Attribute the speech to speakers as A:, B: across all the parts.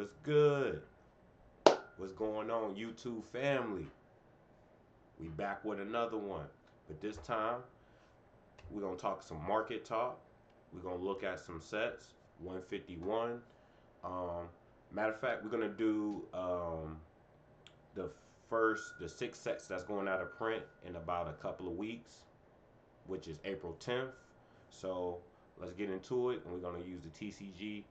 A: What's good? What's going on, YouTube family? We back with another one. But this time, we're gonna talk some market talk. We're gonna look at some sets. 151. Um, Matter of fact, we're gonna do the the 6 sets that's going out of print in about a couple of weeks, which is April 10th. So let's get into it, and we're gonna use the TCG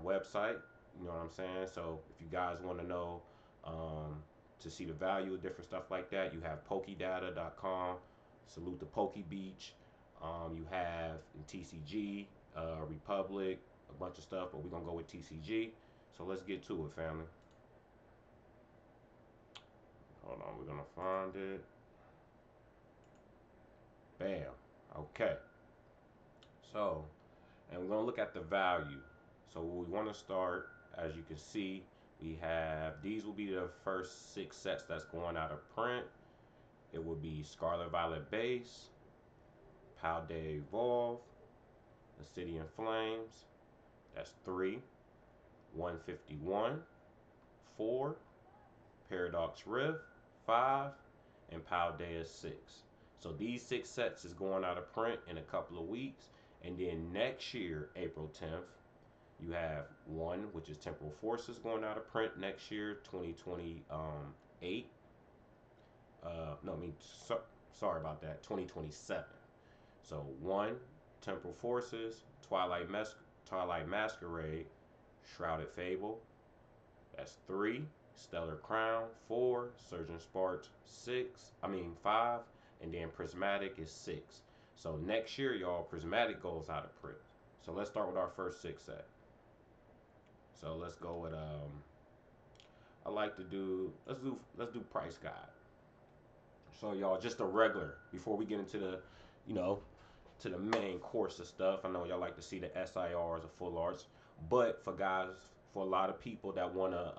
A: website. You know what I'm saying? So if you guys want to know um, to see the value of different stuff like that, you have pokedata.com. Salute the Poke Beach. You have in TCG, Republic, a bunch of stuff, but we're gonna go with TCG. So let's get to it, family. Hold on, we're gonna find it. Bam. Okay. So, and we're gonna look at the value. So we want to start, as you can see, we have these will be the first 6 sets that's going out of print. It will be Scarlet Violet Base, Paldea Evolve, Obsidian Flames. That's 3, 151, 4, Paradox Rift, 5, and Paldea 6. So these 6 sets is going out of print in a couple of weeks, and then next year, April 10th, you have one, which is Temporal Forces going out of print next year, 2028. No, I mean, sorry about that, 2027. So one, Temporal Forces, Twilight Masquerade, Shrouded Fable. That's 3, Stellar Crown. 4, Surgeon Sparks. 5, and then Prismatic is 6. So next year, y'all, Prismatic goes out of print. So let's start with our first 6 set. So let's go with I like to do let's do price guide. So y'all, just a regular before we get into the you know to the main course of stuff. I know y'all like to see the SIRs or full arts, but for a lot of people that wanna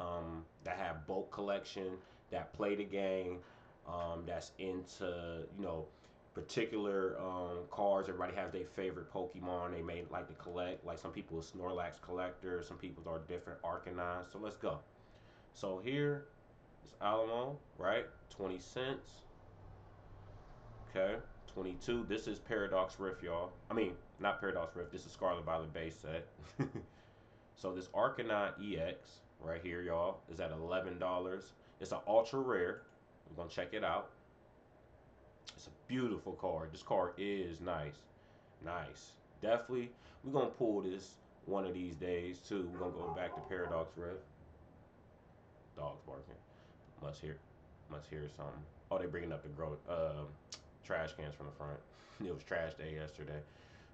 A: that have bulk collection, that play the game, that's into particular cards. Everybody has their favorite Pokemon they may like to collect. Like some people are Snorlax collectors, some people are different Arcanines. So let's go. So here is Alamo, right? 20 cents. Okay. 22. This is Paradox Rift, y'all. I mean, not Paradox Rift. This is Scarlet Violet base set. So this Arcanine EX right here, y'all, is at $11. It's an ultra rare. We're gonna check it out. It's a beautiful card. This card is nice. Nice. Definitely, we're gonna pull this one of these days too. We're gonna go back to Paradox Rift. Dogs barking. Must hear, must hear something. Oh, they bringing up the trash cans from the front. It was trash day yesterday.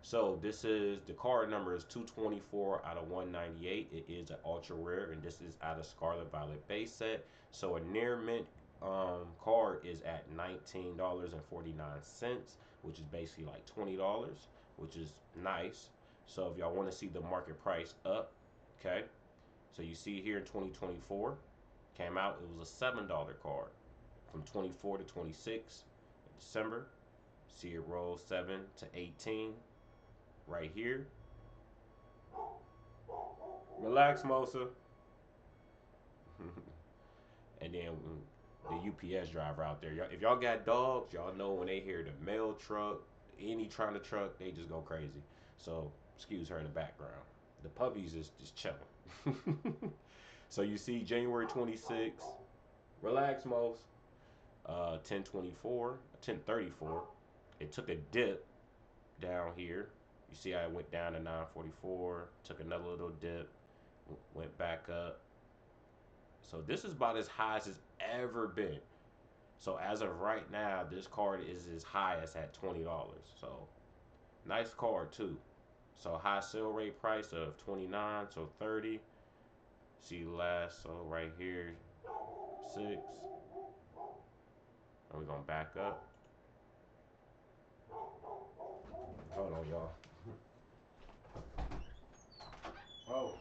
A: So this is the card number is 224 out of 198. It is an ultra rare, and this is out of Scarlet Violet base set. So a near mint card is at $19.49, which is basically like $20, which is nice. So if y'all want to see the market price up, okay. So you see here in 2024 came out, it was a $7 card from 24 to 26 in December. See it roll 7 to 18 right here. Relax, Mosa. And then the UPS driver out there. If y'all got dogs, y'all know when they hear the mail truck, any trying to truck, they just go crazy. So excuse her in the background. The puppies is just chilling. So you see January 26th. Relax, most. 1024, 1034. It took a dip down here. You see how it went down to 944, took another little dip, went back up. So this is about as high as it's ever been. So as of right now, this card is as high as at $20. So nice card too. So high sale rate price of 29, so 30. See last, so right here, 6. And we're gonna back up. Hold on, y'all. Oh.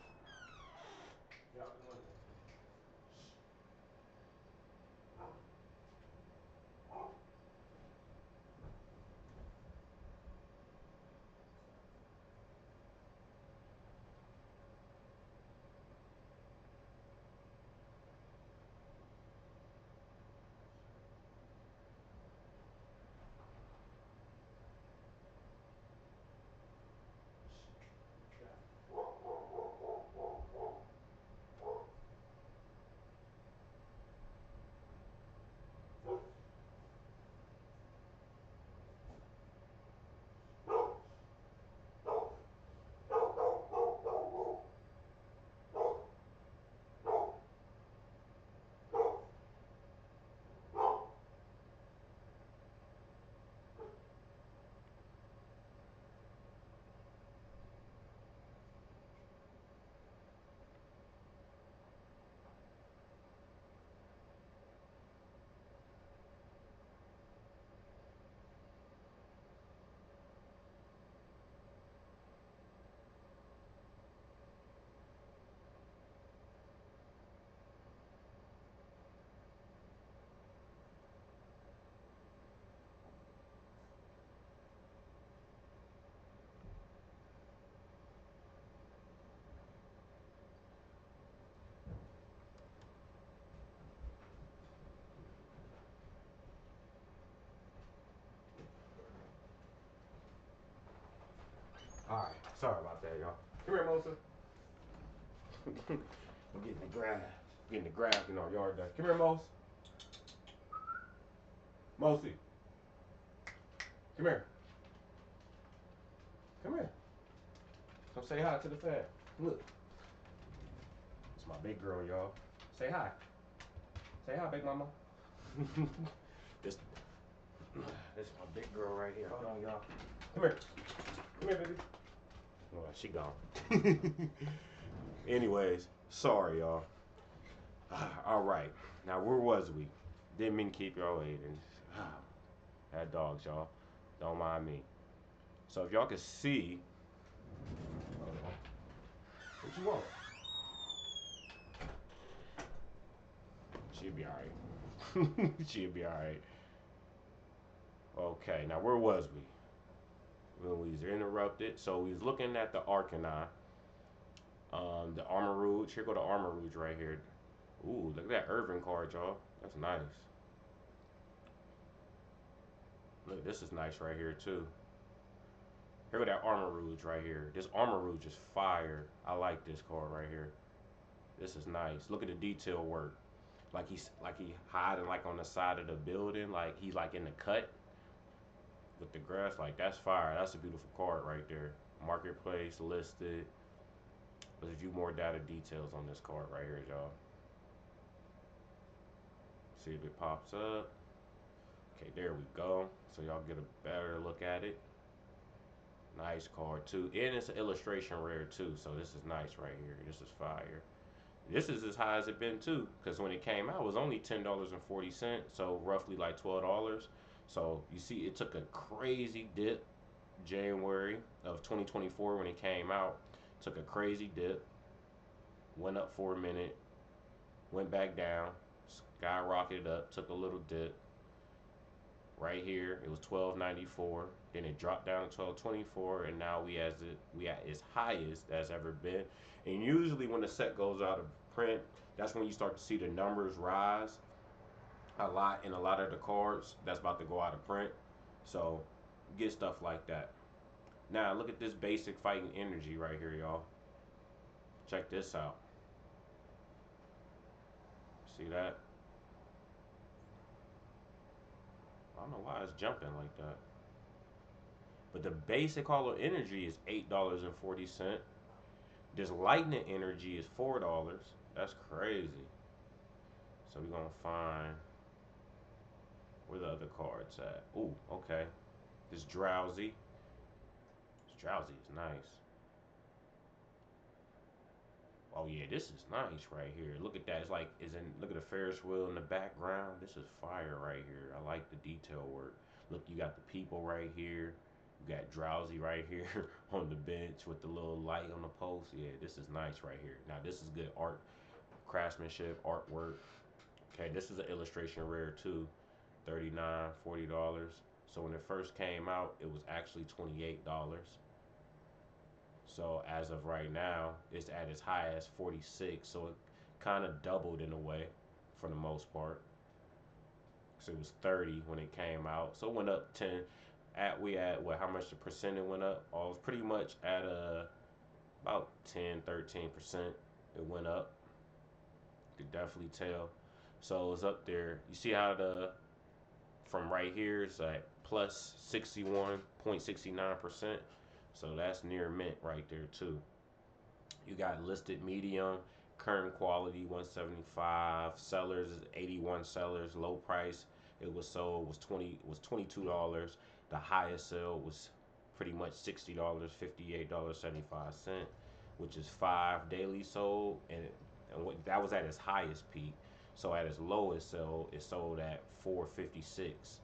A: Alright, sorry about that, y'all. Come here, Mosa. I'm getting the grass. Getting the grass in our yard done. Come here, Mos. Mosey. Come here. Come here. Come say hi to the fam. Look. It's my big girl, y'all. Say hi. Say hi, big mama. this is my big girl right here. Hold on, y'all. Come here. Come here, baby. Oh, she gone. Anyways, sorry, y'all. All right. Now, where was we? Didn't mean to keep y'all waiting. Had dogs, y'all. Don't mind me. So if y'all can see, what you want? She'll be alright. She'll be alright. Okay, now where was we? When we was interrupted. So we was looking at the Arcanine. The Armor Rouge. Here go the Armor Rouge right here. Ooh, look at that Irvin card, y'all. That's nice. Look, this is nice right here too. Here go that Armor Rouge right here. This Armor Rouge is fire. I like this card right here. This is nice. Look at the detail work. Like he hiding like on the side of the building, like he's like in the cut with the grass. Like that's fire. That's a beautiful card right there. Marketplace listed. There's a few more data details on this card right here, y'all. See if it pops up. Okay, there we go. So y'all get a better look at it. Nice card too, and it's an illustration rare too. So this is nice right here. This is fire. This is as high as it been too, because when it came out, it was only $10.40, so roughly like $12. So you see, it took a crazy dip. January of 2024 when it came out, took a crazy dip, went up for a minute, went back down, skyrocketed up, took a little dip. Right here, it was $12.94. Then it dropped down to $12.24, and now we at its highest that's ever been. And usually, when the set goes out of print, that's when you start to see the numbers rise a lot in a lot of the cards that's about to go out of print. So, get stuff like that. Now, look at this basic fighting energy right here, y'all. Check this out. See that? I don't know why it's jumping like that. But the basic hollow energy is $8.40. This lightning energy is $4. That's crazy. So we're gonna find where the other cards at. Ooh, okay. This drowsy. This drowsy is nice. Oh yeah, this is nice right here. Look at that. It's like look at the Ferris wheel in the background. This is fire right here. I like the detail work. Look, you got the people right here. You got drowsy right here on the bench with the little light on the post. Yeah, this is nice right here. Now this is good art, craftsmanship, artwork. Okay, this is an illustration rare too. $39, $40. So when it first came out, it was actually $28. So as of right now, it's at its high as 46. So it kind of doubled in a way, for the most part. So it was 30 when it came out. So it went up 10. We at what? How much the percent it went up? Oh, it was pretty much at about 10, 13%. It went up. You could definitely tell. So it's up there. You see how from right here it's at plus 61.69%. So that's near mint right there too. You got listed medium, current quality 175, sellers is 81 sellers, low price. It was sold was $22. The highest sale was pretty much $60, $58.75, which is 5 daily sold, and that was at its highest peak. So at its lowest sale, it sold at 456.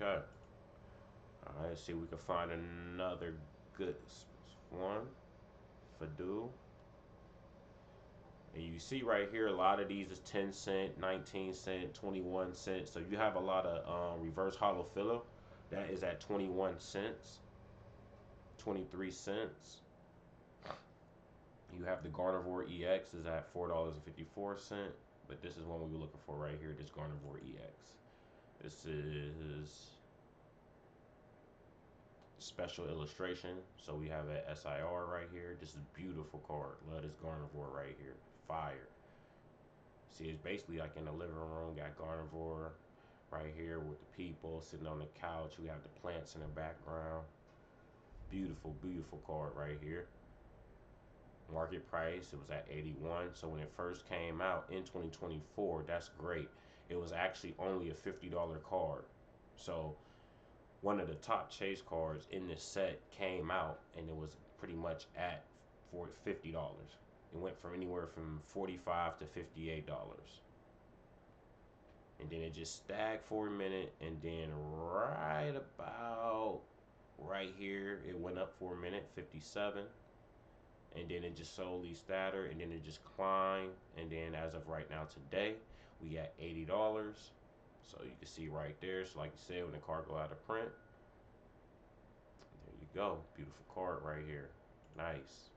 A: Okay. All right, let's see if we can find another good one. Fadu. And you see right here, a lot of these is 10 cent, 19 cent, 21 cents. So you have a lot of reverse hollow filler that is at 21 cents, 23 cents. You have the Garnivore EX is at $4.54. But this is one we were looking for right here, this Garnivore EX. This is special illustration. So we have a SIR right here. This is a beautiful card. Love this Gardevoir right here. Fire. See, it's basically like in the living room. Got Gardevoir right here with the people sitting on the couch. We have the plants in the background. Beautiful, beautiful card right here. Market price, it was at 81. So when it first came out in 2024, that's great. It was actually only a $50 card. So one of the top chase cards in this set came out and it was pretty much at for $50. It went from anywhere from $45 to $58. And then it just stacked for a minute, and then right about right here it went up for a minute, 57, and then it just slowly staggered, and then it just climbed, and then as of right now today we got $80. So you can see right there. So like you said, when the card go out of print, there you go. Beautiful card right here. Nice.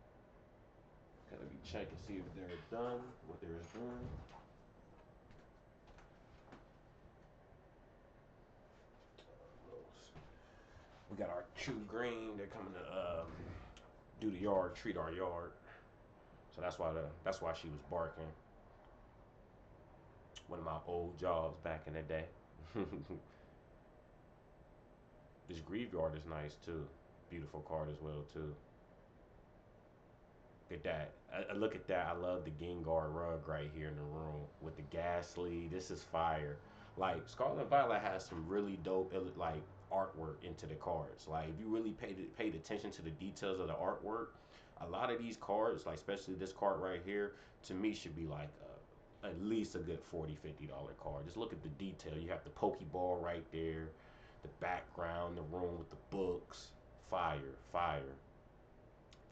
A: Gotta be check and see if they're done, what they're doing. We got our true green. They're coming to do the yard, treat our yard. So that's why she was barking. One of my old jobs back in the day. This graveyard is nice too. Beautiful card as well too. Look at that. Look at that. I love the Gengar rug right here in the room with the Ghastly. This is fire. Like Scarlet and Violet has some really dope like artwork into the cards. Like if you really paid attention to the details of the artwork, a lot of these cards, like especially this card right here, to me should be like at least a good $40, $50 card. Just look at the detail. You have the Pokeball right there, the background, the room with the books. Fire, fire.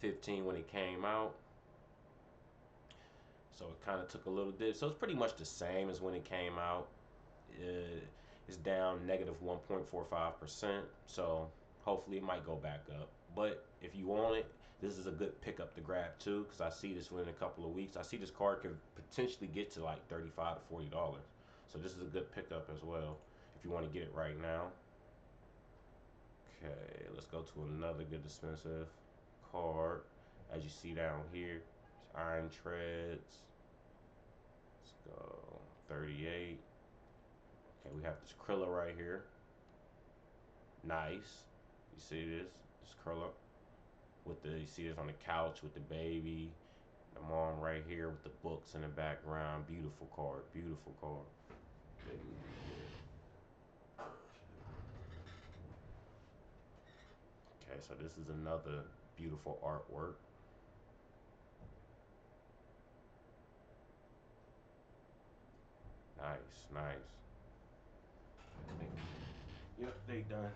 A: 15 when it came out. So it kind of took a little dip. So it's pretty much the same as when it came out. It's down negative 1.45%. So hopefully it might go back up. But if you want it, this is a good pickup to grab too, because I see this within a couple of weeks. I see this card could potentially get to like $35 to $40. So this is a good pickup as well if you want to get it right now. Okay, let's go to another good expensive card. As you see down here, Iron Treads. Let's go 38. Okay, we have this Krilla right here. Nice. You see this Krilla with the, you see this on the couch with the baby. The mom right here with the books in the background. Beautiful card. Beautiful card. Okay, so this is another beautiful artwork. Nice, nice. Yep, they done.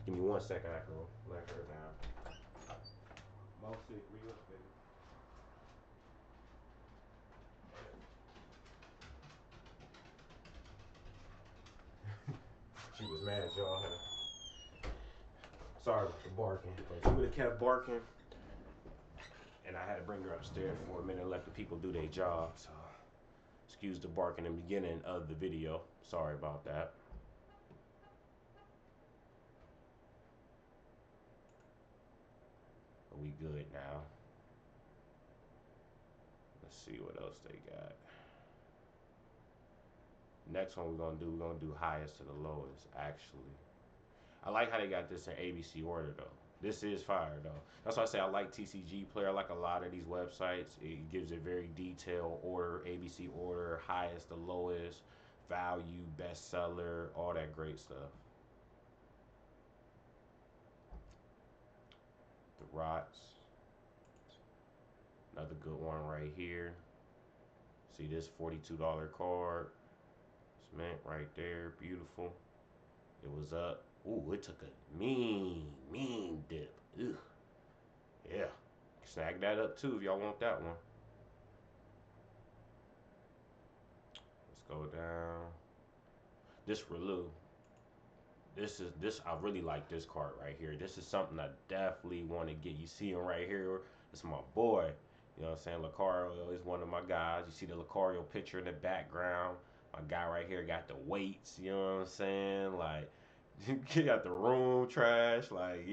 A: Give me 1 second. I can let her down. Mostly real baby. She was mad, y'all. Sorry about the barking, but she would have kept barking, and I had to bring her upstairs for a minute and let the people do their job. So, excuse the barking in the beginning of the video. Sorry about that. But we good now. Let's see what else they got. Next one we're gonna do highest to the lowest. Actually, I like how they got this in ABC order though. This is fire though. That's why I say I like TCG Player. I like a lot of these websites. It gives a very detailed order, ABC order, highest to lowest, value, bestseller, all that great stuff. The Rots, another good one right here. See this $42 card. It's mint right there, beautiful. It was up. Ooh, it took a mean dip. Ugh. Yeah. Snag that up too if y'all want that one. Let's go down. This Relu. This I really like this card right here. This is something I definitely want to get. You see him right here. It's my boy. You know what I'm saying? Lucario is one of my guys. You see the Lucario picture in the background. My guy right here got the weights. You know what I'm saying? Like He got the room trash. Like,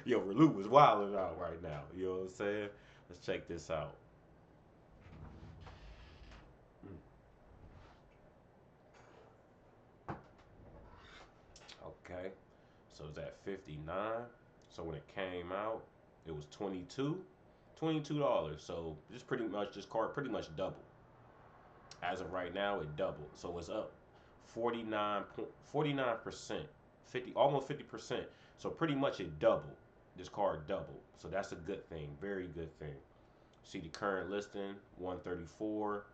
A: yo, Relu was wilding out right now. You know what I'm saying? Let's check this out. Okay, so it's at 59. So when it came out, it was 22 dollars. So just pretty much this card pretty much doubled. As of right now, it doubled. So it's up 49%, 50 almost 50%. So pretty much it doubled. This card doubled. So that's a good thing. Very good thing. See the current listing 134.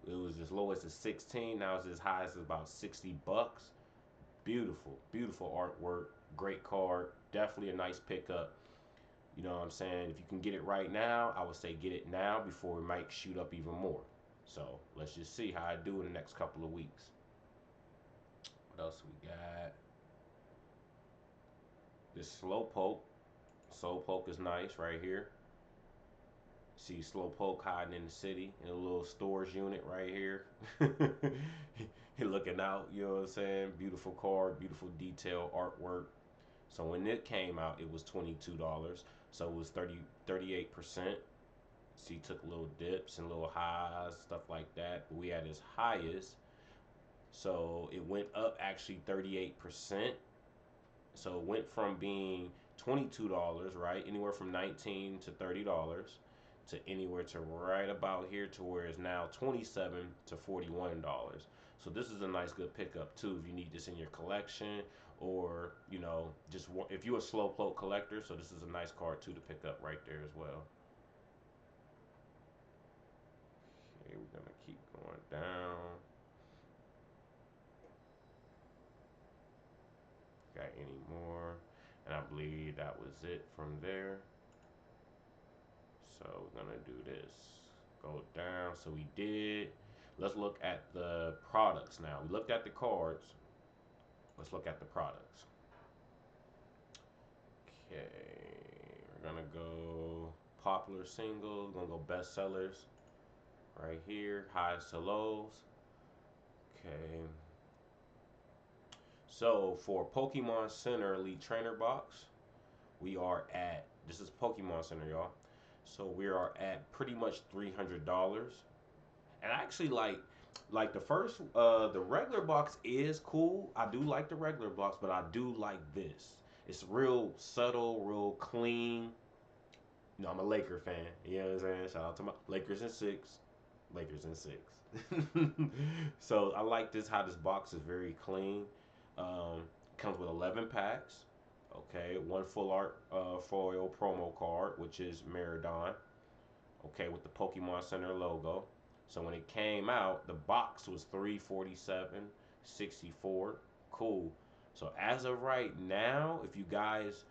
A: It was as low as a 16. Now it's as high as about $60. Beautiful, beautiful artwork. Great card. Definitely a nice pickup. You know what I'm saying? If you can get it right now, I would say get it now before it might shoot up even more. So let's just see how I do in the next couple of weeks. What else we got? This Slowpoke. Slowpoke is nice right here. See Slowpoke hiding in the city in a little storage unit right here. He looking out, you know what I'm saying? Beautiful card, beautiful detail, artwork. So when it came out, it was $22. So it was 38%. See, took little dips and little highs, stuff like that. But we had its highest. So it went up actually 38%. So it went from being $22, right? Anywhere from 19 to $30 to anywhere to right about here to where it's now 27 to $41. So this is a nice good pickup too if you need this in your collection or, just if you're a slow float collector, so this is a nice card too to pick up right there as well. Okay, we're gonna keep going down. Got any more? And I believe that was it from there. So we're gonna do this. Go down. So we did. Let's look at the products now. We looked at the cards. Let's look at the products. Okay. We're gonna go popular singles. We're gonna go bestsellers right here. Highs to lows. Okay. So for Pokemon Center Elite Trainer Box, we are at this is Pokemon Center, y'all. So we are at pretty much $300. And I actually like the regular box is cool. I do like the regular box, but I do like this. It's real subtle, real clean. I'm a Laker fan. You know what I'm saying? Shout out to my Lakers in six. Lakers in six. So I like this how this box is very clean. Um, Comes with 11 packs. Okay, one full art foil promo card, which is Maradon. Okay, with the Pokemon Center logo. So when it came out, the box was 347.64. Cool. So as of right now, if you guys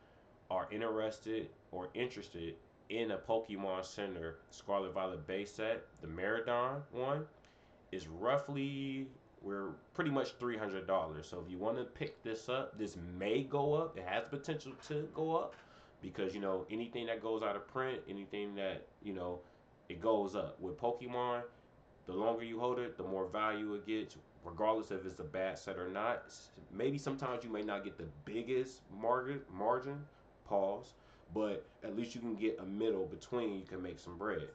A: are interested or interested in a Pokemon Center Scarlet Violet base set, the Maradon one is roughly we're pretty much $300. So if you want to pick this up, this may go up. It has potential to go up because anything that goes out of print, anything that it goes up. With Pokemon, the longer you hold it, the more value it gets, regardless if it's a bad set or not. Maybe sometimes you may not get the biggest margin, pause, but at least you can get a middle between. You can make some bread.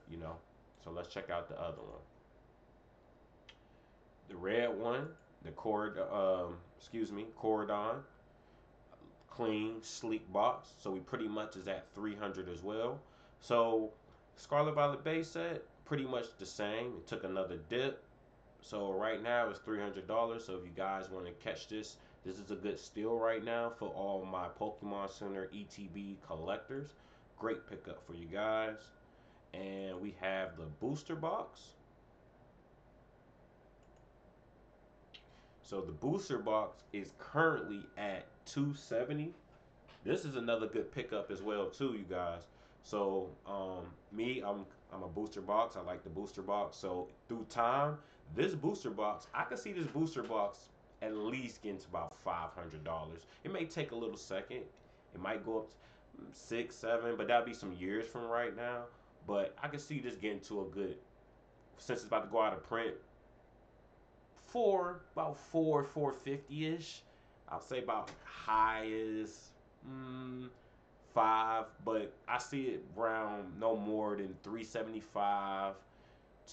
A: So let's check out the other one. The red one, the Corridon, clean, sleek box. So we pretty much is at 300 as well. So Scarlet Violet base set, pretty much the same. It took another dip. So right now it's $300. So if you guys want to catch this is a good steal right now for all my Pokemon Center ETB collectors. Great pickup for you guys. And we have the booster box. So the booster box is currently at 270. This is another good pickup as well too, you guys. So me, I'm a booster box. I like the booster box. So through time, this booster box, I can see this booster box at least getting to about $500. It may take a little second. It might go up to six, seven, but that'll be some years from right now. But I can see this getting to a good since it's about to go out of print for about 450 ish. I'll say about high is mm, 5, but I see it around no more than 375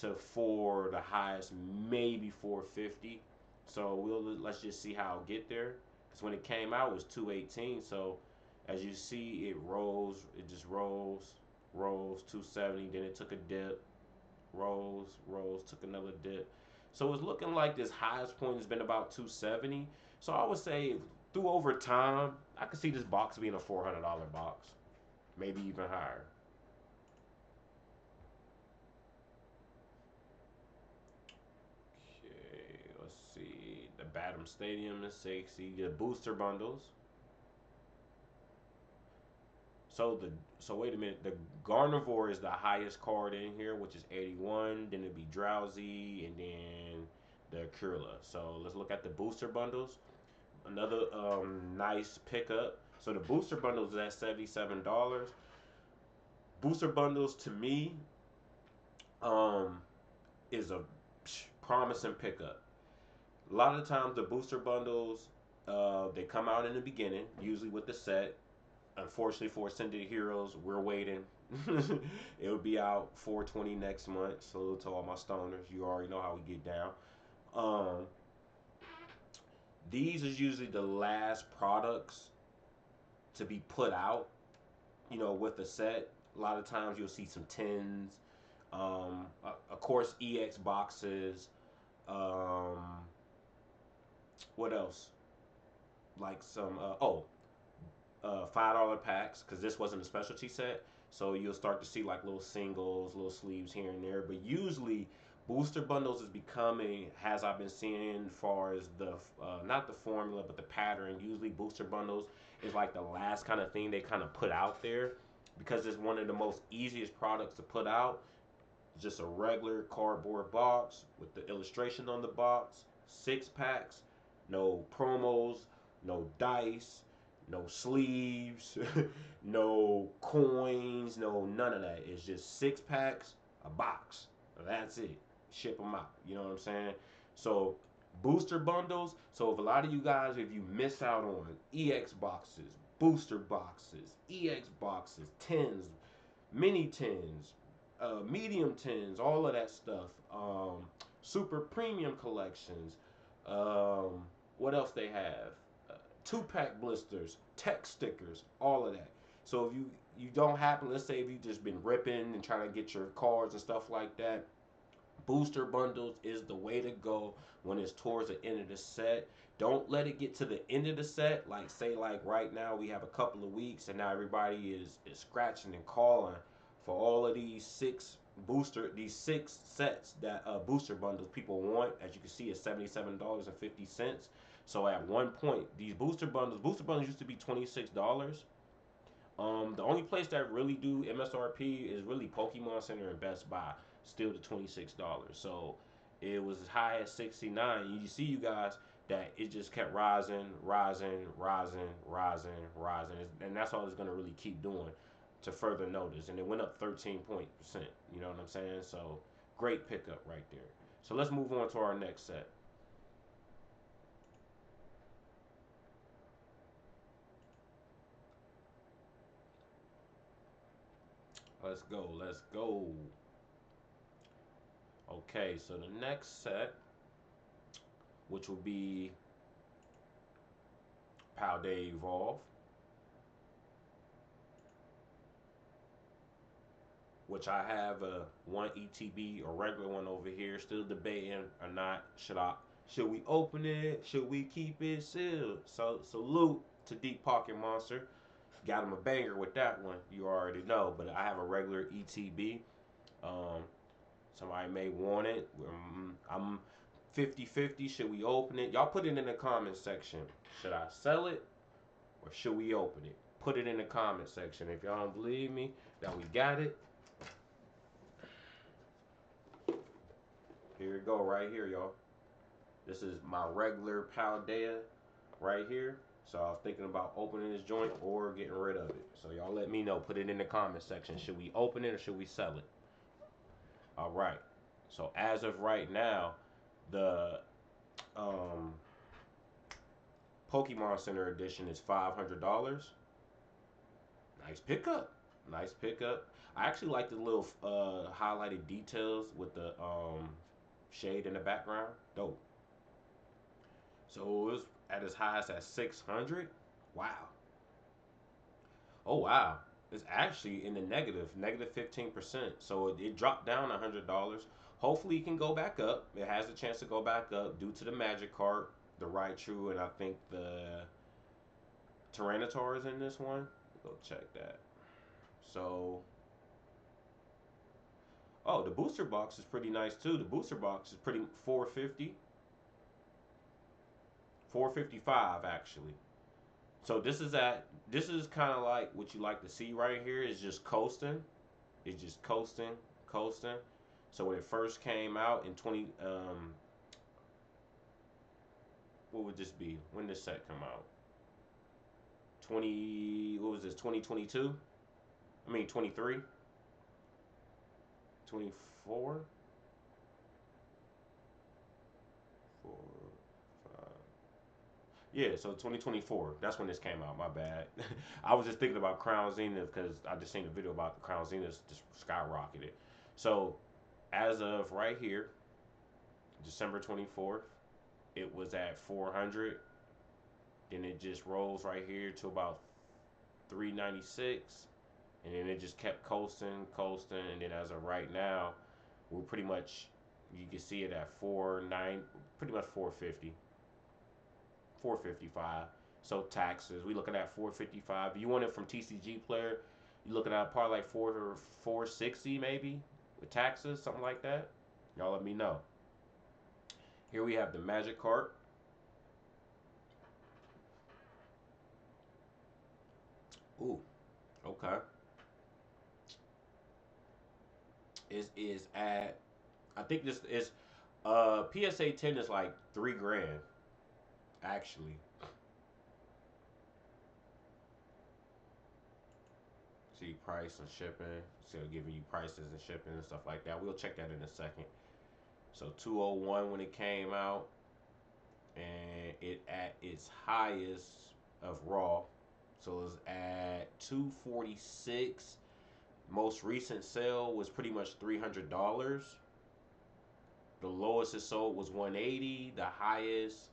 A: to 4. The highest maybe 450. So let's just see how it get there. Because when it came out, it was 218. So as you see, it rolls. It just rolls 270. Then it took a dip, rose, took another dip. So it's looking like this highest point has been about 270. So I would say through over time, I could see this box being a $400 box, maybe even higher. Okay, let's see. The Batum Stadium is 60. The booster bundles. So the so wait a minute. The Garnivore is the highest card in here, which is 81. Then it'd be Drowsy, and then the Curla. So let's look at the booster bundles. Another nice pickup. So the booster bundles is at $77. Booster bundles to me um, is a promising pickup. A lot of the times the booster bundles they come out in the beginning, usually with the set. Unfortunately for Ascended Heroes, we're waiting. It'll be out 420 next month. Salute to all my stoners. You already know how we get down. Um, these is usually the last products to be put out, with the set. A lot of times you'll see some tins, of course, EX boxes. Um, what else? Like some, $5 packs, because this wasn't a specialty set. So you'll start to see like little singles, little sleeves here and there. But usually, booster bundles is becoming, as I've been seeing, as far as the not the formula but the pattern. Usually, booster bundles is like the last kind of thing they kind of put out there because it's one of the most easiest products to put out. Just a regular cardboard box with the illustration on the box, 6 packs, no promos, no dice, no sleeves, no coins, no none of that. It's just 6 packs, a box. That's it. Ship them out. You know what I'm saying? So booster bundles. So if a lot of you guys, if you miss out on EX boxes, booster boxes, EX boxes, tins, mini tins, medium tins, all of that stuff. Super premium collections. Um, what else they have? 2 pack blisters, tech stickers, all of that. So if you don't happen, let's say if you just been ripping and trying to get your cards and stuff like that, booster bundles is the way to go when it's towards the end of the set. Don't let it get to the end of the set. Like say like right now we have a couple of weeks and now everybody is scratching and calling for all of these 6 sets that booster bundles people want. As you can see, it's $77.50. So at one point, these booster bundles used to be $26. The only place that really do MSRP is really Pokemon Center and Best Buy, still the $26. So it was as high as 69. You see, you guys, that it just kept rising, rising, rising, rising, rising, and that's all it's gonna really keep doing to further notice. And it went up 13%. You know what I'm saying? So great pickup right there. So let's move on to our next set. Let's go. Let's go. Okay, so the next set, which will be Paldea Evolve, which I have a one ETB, a regular one over here. Still debating or not. Should we open it? Should we keep it sealed? So salute to Deep Pocket Monster. Got him a banger with that one. You already know. But I have a regular ETB. Um, Somebody may want it. I'm 50-50. Should we open it? Y'all put it in the comment section. Should I sell it or should we open it? Put it in the comment section. If y'all don't believe me that we got it, here we go right here, y'all. This is my regular Paldea right here. So I was thinking about opening this joint or getting rid of it. So y'all let me know. Put it in the comment section. Should we open it or should we sell it? All right. So as of right now, the um Pokemon Center Edition is $500. Nice pickup. Nice pickup. I actually like the little highlighted details with the shade in the background. Dope. So it was at its highest at 600. Wow. Oh wow. It's actually in the negative, negative 15%. So it dropped down $100. Hopefully it can go back up. It has a chance to go back up due to the magic card, the Raichu, and I think the Tyranitar is in this one. Go check that. So, oh, the booster box is pretty nice too. The booster box is pretty 450, 455 actually. So this is kind of like what you like to see right here is just coasting. It's just coasting, coasting. So when it first came out in 20 what would this be? When did this set come out? 20 what was this? 2022? I mean 23, 24, 4, 5. Yeah, so 2024. That's when this came out. My bad. I was just thinking about Crown Zenith because I just seen a video about the Crown Zenith just skyrocketed. So as of right here, December 24th, it was at 400. Then it just rolls right here to about 396, and then it just kept coasting, coasting, and then as of right now, we're pretty much you can see it at 49, pretty much 450, 455. So taxes, we looking at 455. You want it from TCG player, you looking at probably like 460 maybe with taxes, something like that. Y'all let me know. Here we have the magic card. Ooh, okay. Is at I think this is PSA 10 is like 3 grand actually. See price and shipping. So giving you prices and shipping and stuff like that. We'll check that in a second. So 201 when it came out, and it at its highest of raw. So it's at 246. Most recent sale was pretty much $300. The lowest it sold was 180. The highest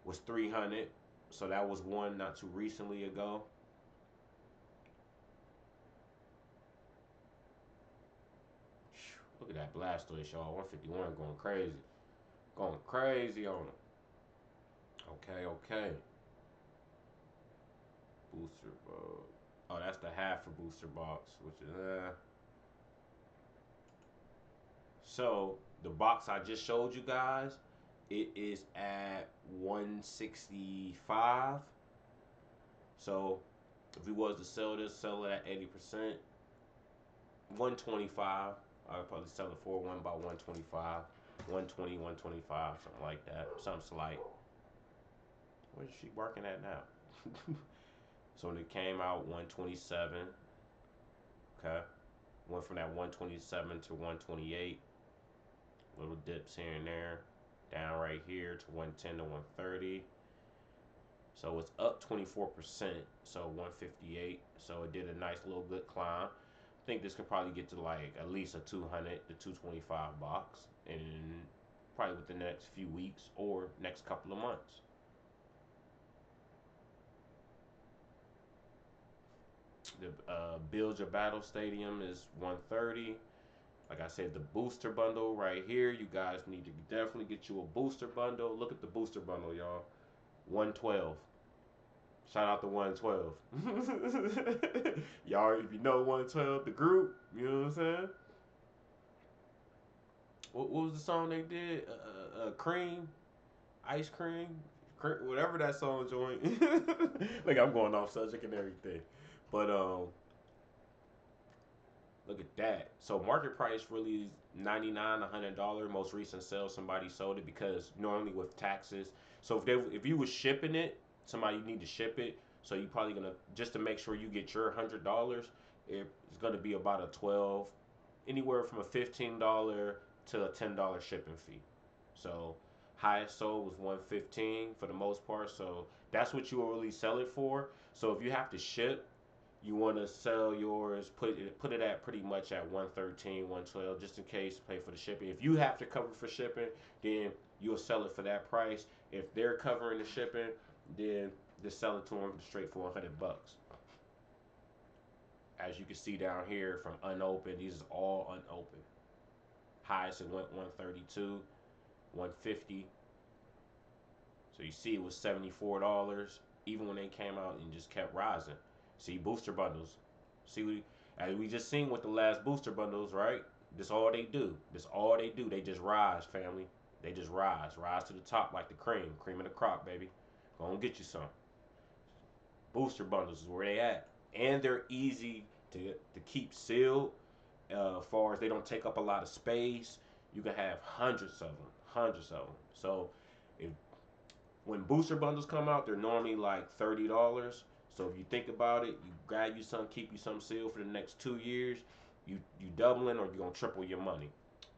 A: was 300. So that was one not too recently ago. Look at that Blastoise, y'all. 151 going crazy. Going crazy on it. Okay, okay. Booster box. Oh, that's the half for booster box, which is So the box I just showed you guys, it is at 165. So if we was to sell this, sell it at 80%, 125. I would probably sell it for one by 125, 120, 125, something like that. Something slight. Where's she barking at now? So when it came out, 127. Okay. Went from that 127 to 128. Little dips here and there. Down right here to 110 to 130. So it's up 24%. So 158. So it did a nice little good climb. I think this could probably get to like at least a 200 to 225 box in probably within the next few weeks or next couple of months. The Build Your Battle Stadium is 130. Like I said, the booster bundle right here. You guys need to definitely get you a booster bundle. Look at the booster bundle, y'all. 112. Shout out to 112. Y'all, if you know 112, the group, you know what I'm saying? What was the song they did? Cream, ice cream, whatever that song joint. Like I'm going off subject and everything, but look at that. So market price really is $99, $100. Most recent sale, somebody sold it because normally with taxes. So if you was shipping it, somebody need to ship it. So you probably gonna just to make sure you get your $100. It's gonna be about a 12, anywhere from a $15 to a $10 shipping fee. So highest sold was 115 for the most part. So That's what you will really sell it for. So if you have to ship, you want to sell yours, put it at pretty much at 113, 112, just in case, pay for the shipping. If you have to cover for shipping, then you'll sell it for that price. If they're covering the shipping, then just sell it to them straight for 100 bucks. As you can see down here from unopened, these is all unopened. Highest it went 132, 150. So you see it was $74 even when they came out and just kept rising. See booster bundles. See as we just seen with the last booster bundles, right? This all they do. This all they do. They just rise, family. They just rise. Rise to the top like the cream. Cream of the crop, baby. Go and get you some. Booster bundles is where they at. And they're easy to keep sealed. As far as they don't take up a lot of space. You can have hundreds of them. Hundreds of them. So if when booster bundles come out, they're normally like $30. So if you think about it, you grab you some, keep you some sealed for the next 2 years. You doubling or you're gonna triple your money.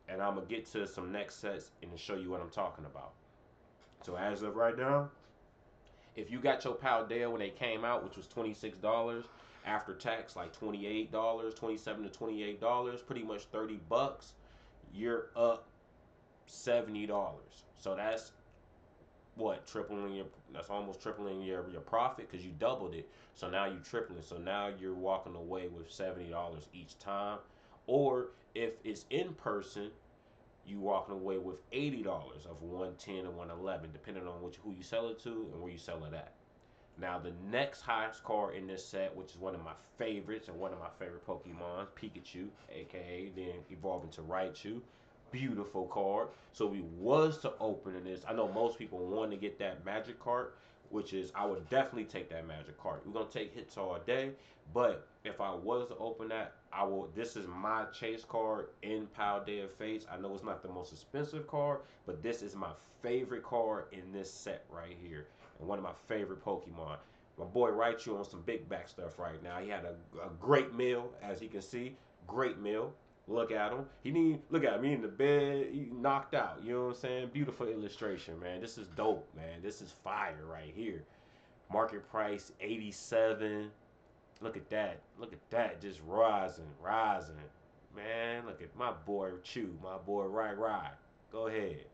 A: And I'm gonna get to some next sets and show you what I'm talking about. So as of right now, if you got your paldea when they came out, which was $26 after tax, like $28, 27 to $28, pretty much 30 bucks, you're up $70. So that's what tripling your that's almost tripling your profit because you doubled it. So now you tripling. So now you're walking away with $70 each time. Or if it's in person, you walking away with $80 of 110 and 111, depending on who you sell it to and where you sell it at. Now the next highest card in this set, which is one of my favorites and one of my favorite Pokemon, Pikachu, aka then evolved into Raichu. Beautiful card. So we was to open in this. I know most people want to get that magic card, which is I would definitely take that magic card. We're gonna take hits all day, but if I was to open that, I will. This is my chase card in Paldea Fates. I know it's not the most expensive card, but this is my favorite card in this set right here and one of my favorite Pokemon. My boy Raichu on some big back stuff right now. He had a great meal, as you can see. Great meal. Look at him. Look at me in the bed. He knocked out. You know what I'm saying? Beautiful illustration, man. This is dope, man. This is fire right here. Market price 87. Look at that. Look at that. Just rising, rising. Man, look at my boy Chew. My boy Rai. Go ahead.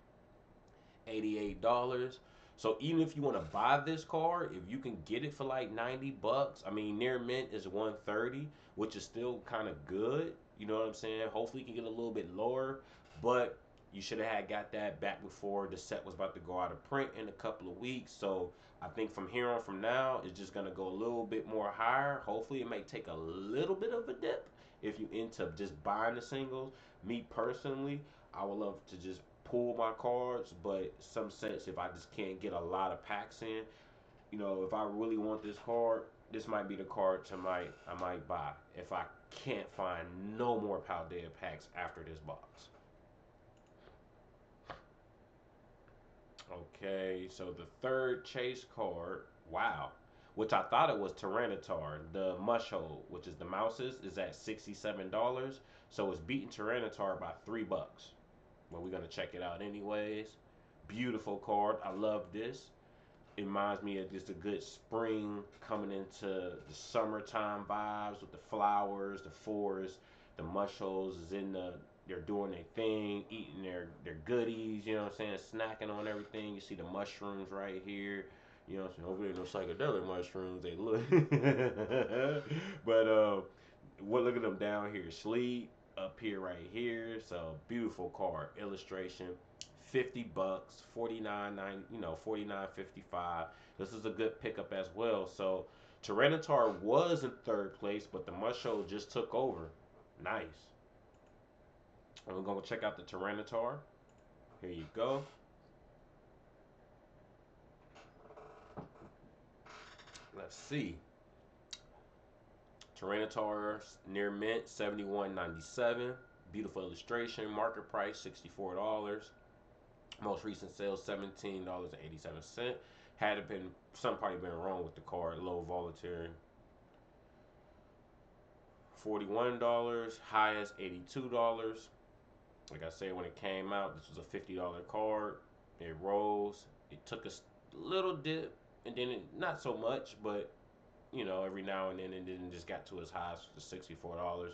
A: $88. So even if you want to buy this card, if you can get it for like 90 bucks, I mean near mint is 130, which is still kind of good. You know what I'm saying? Hopefully you can get a little bit lower, but you should have had got that back before the set was about to go out of print in a couple of weeks. So I think from here on from now, it's just gonna go a little bit more higher. Hopefully it may take a little bit of a dip if you end up just buying the singles. Me personally, I would love to just pull my cards, but some sets if I just can't get a lot of packs in, if I really want this card, this might be the card I might buy if I can't find no more Paldea packs after this box. Okay, so the third chase card, wow, which I thought it was Tyranitar, the Mushole, which is the mouses, is at $67. So it's beating Tyranitar by $3. But we're gonna check it out anyways. Beautiful card. I love this. It reminds me of just a good spring coming into the summertime vibes with the flowers, the forest, the mushrooms is in they're doing their thing, eating their goodies, you know what I'm saying, snacking on everything. You see the mushrooms right here. You know what I'm saying? Over there, no psychedelic mushrooms. They look, but look at them down here. Sleep up here, right here. So beautiful card illustration. $50, 49.90, 49.55. This is a good pickup as well. So Tyranitar was in third place, but the Musho just took over. Nice. And we're gonna check out the Tyranitar. Here you go. Let's see. Tyranitar near mint, 71.97. Beautiful illustration. Market price $64. Most recent sales $17.87. Had it been some probably been wrong with the card, low volatility. $41, highest $82. Like I said, when it came out, this was a $50 card. It rose. It took a little dip, and then not so much, but every now and then just got to as high as $64.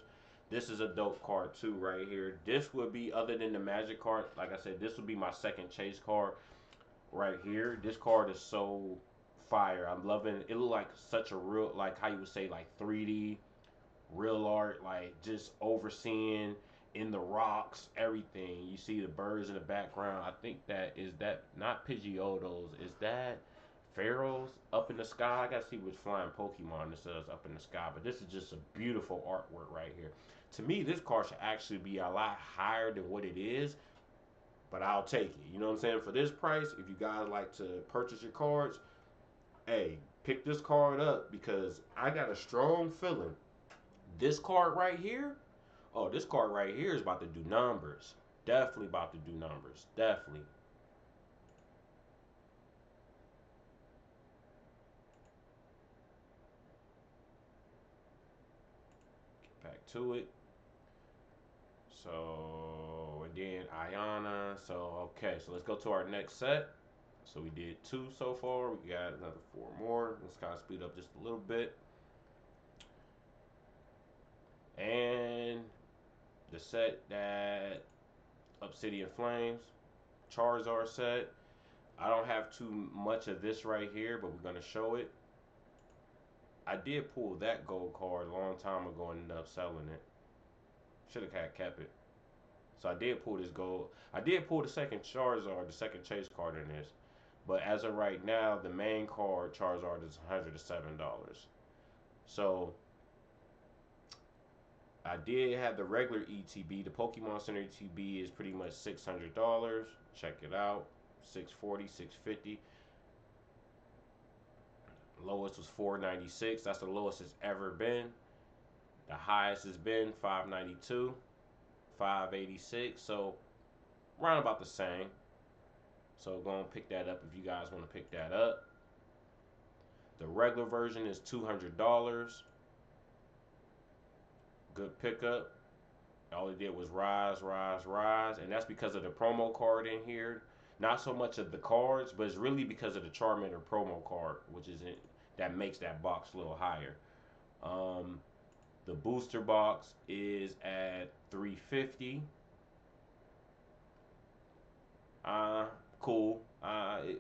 A: This is a dope card too, right here. This would be, other than the magic card, like I said, this would be my second chase card right here. This card is so fire. I'm loving it. It look like such a real, like how you would say, like 3D real art, like just overseeing in the rocks, everything. You see the birds in the background. I think that not Pidgeotos. Is that Pharaohs up in the sky? I gotta see which flying Pokemon this is up in the sky. But this is just a beautiful artwork right here. To me, this card should actually be a lot higher than what it is, but I'll take it. You know what I'm saying? For this price, if you guys like to purchase your cards, hey, pick this card up because I got a strong feeling this card right here, oh, this card right here is about to do numbers. Definitely about to do numbers. Definitely. Get back to it. So, and then Ayana. So, okay, so let's go to our next set. So we did two so far. We got another four more. Let's kind of speed up just a little bit. And the set that Obsidian Flames, Charizard set. I don't have too much of this right here, but we're gonna show it. I did pull that gold card a long time ago and ended up selling it. Should have kept it. So I did pull this gold. I did pull the second Charizard, the second chase card in this. But as of right now, the main card Charizard is $107. So I did have the regular ETB. The Pokemon Center ETB is pretty much $600. Check it out. 640, 650. Lowest was 496. That's the lowest it's ever been. The highest has been 592, 586. So around about the same. So go and pick that up if you guys want to pick that up. The regular version is $200. Good pickup. All it did was rise, rise, rise, and that's because of the promo card in here. Not so much of the cards, but it's really because of the Charmander promo card, which is it that makes that box a little higher. Um, the booster box is at 350. Uh, cool.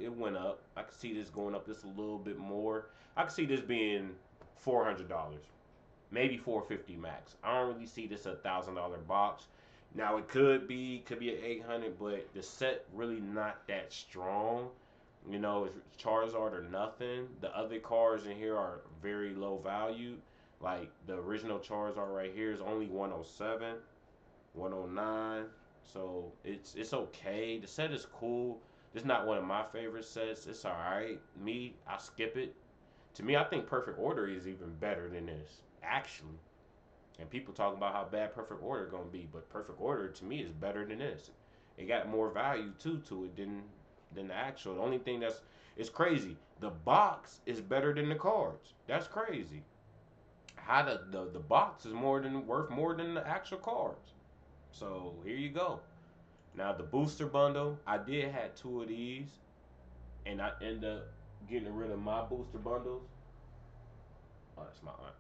A: It went up. I could see this going up just a little bit more. I could see this being $400, maybe 450 max. I don't really see this $1,000 box. Now it could be an 800, but the set really not that strong. It's Charizard or nothing. The other cards in here are very low value. Like the original Charizard right here is only 107, 109. So it's okay. The set is cool. It's not one of my favorite sets. It's alright. I skip it. To me, I think Perfect Order is even better than this, actually. And people talk about how bad Perfect Order gonna be, but Perfect Order to me is better than this. It got more value too to it than the actual. The only thing that's it's crazy. The box is better than the cards. That's crazy. How the box is worth more than the actual cards. So here you go. Now the booster bundle, I did had two of these, and I end up getting rid of my booster bundles. Oh, that's my aunt.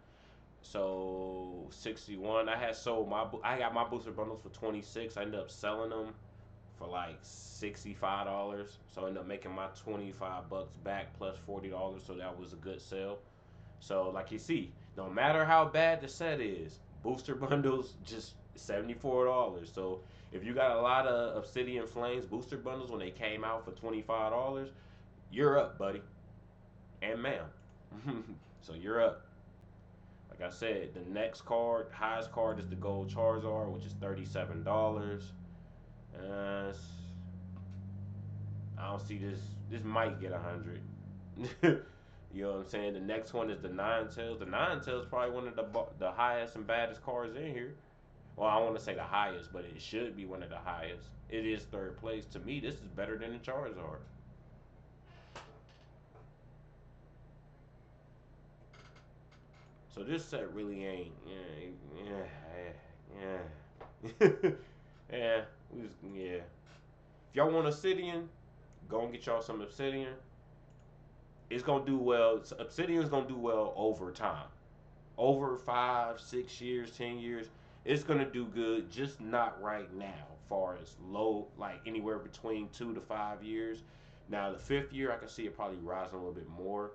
A: So 61. I got my booster bundles for 26. I ended up selling them for like $65. So I ended up making my 25 bucks back plus $40. So that was a good sale. So like you see, no matter how bad the set is, booster bundles just $74. So if you got a lot of Obsidian Flames booster bundles when they came out for $25, you're up, buddy. And ma'am. So you're up. Like I said, the next card, highest card is the Gold Charizard, which is $37. Uh, I don't see this. This might get 100. You know what I'm saying? The next one is the Nine Tails. The Nine Tails is probably one of the highest and baddest cards in here. Well, I want to say the highest, but it should be one of the highest. It is third place. To me, this is better than the Charizard. So this set really ain't. Yeah. Yeah. Yeah. If y'all want Obsidian, go and get y'all some Obsidian. It's gonna do well. Obsidian is gonna do well over time, over 5, 6 years, 10 years. It's gonna do good, just not right now. Far as low, like anywhere between 2 to 5 years. Now the fifth year, I can see it probably rising a little bit more.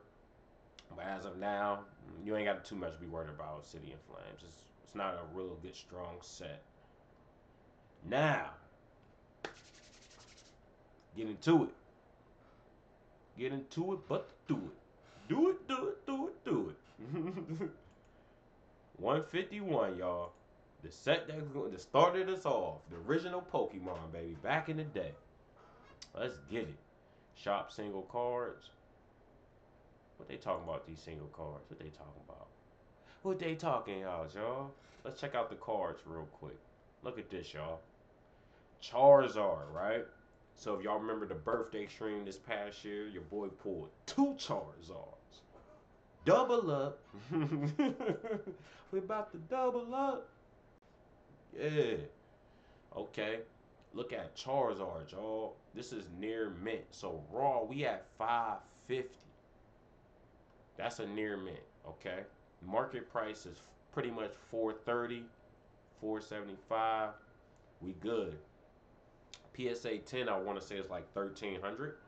A: But as of now, you ain't got too much to be worried about Obsidian Flames. It's not a real good strong set. Now, get into it. Get into it, but do it. Do it, do it, do it, do it. 151, y'all. The set that started us off. The original Pokemon, baby. Back in the day. Let's get it. Shop single cards. What they talking about, these single cards? What they talking about? What they talking about, y'all? Let's check out the cards real quick. Look at this, y'all. Charizard, right? So if y'all remember the birthday stream this past year, your boy pulled 2 Charizards. Double up. We about to double up. Yeah. Okay. Look at Charizard, y'all. This is near mint. So raw, we at 550. That's a near mint. Okay. Market price is pretty much 430, 475. We good. PSA 10, I want to say it's like 1300.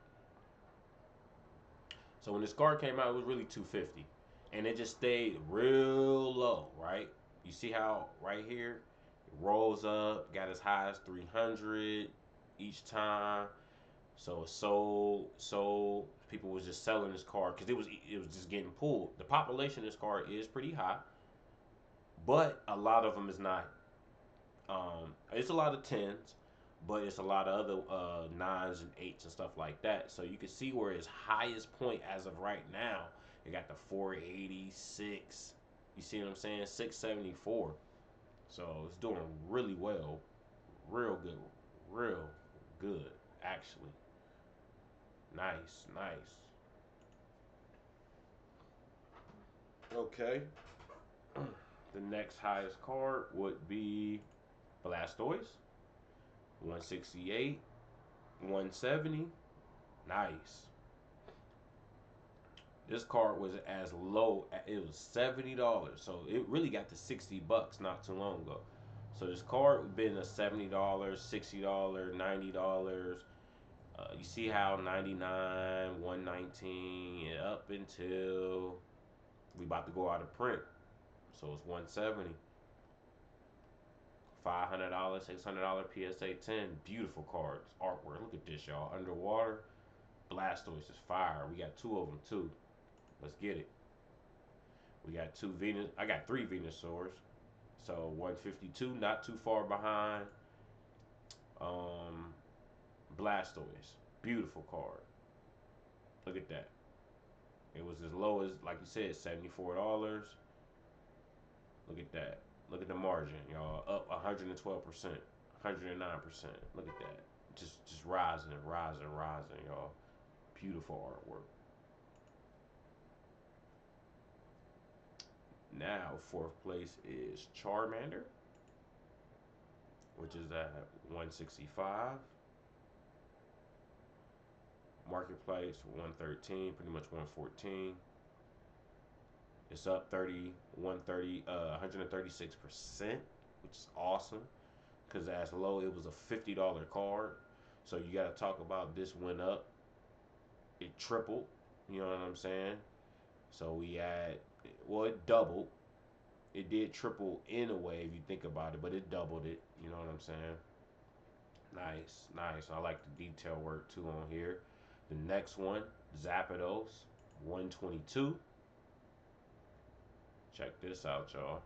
A: So when this card came out, it was really 250, and it just stayed real low, right? You see how right here it rolls up, got as high as 300 each time. So it sold. People was just selling this card because it was just getting pulled. The population of this card is pretty high, but a lot of them is not. It's a lot of tens, but it's a lot of other nines and eights and stuff like that. So you can see where its highest point as of right now, it got the 486. You see what I'm saying? 674. So it's doing really well, real good actually. Nice, nice. Okay. The next highest card would be Blastoise, 168, 170. Nice. This card was as low it was $70, so it really got to $60 not too long ago. So this card been a $70, $60, $90. You see how 99, 119, up until we about to go out of print. So it's 170. $500, $600 PSA 10. Beautiful cards, artwork. Look at this, y'all. Underwater, Blastoise is fire. We got two of them too. Let's get it. We got two Venus. I got three Venusaurs. So 152, not too far behind. Um, Blastoise, beautiful card. Look at that. It was as low as, like you said, $74. Look at that. Look at the margin, y'all. Up 112%, 109%. Look at that. Just rising, rising, y'all. Beautiful artwork. Now, fourth place is Charmander, which is at 165. Marketplace 113, pretty much 114. It's up 136%, which is awesome. Because as low, it was a $50 card. So you got to talk about this went up. It tripled. You know what I'm saying? So we had, well, it doubled. It did triple in a way if you think about it, but it doubled it. You know what I'm saying? Nice, nice. I like the detail work too on here. The next one, Zapdos, 122. Check this out, y'all.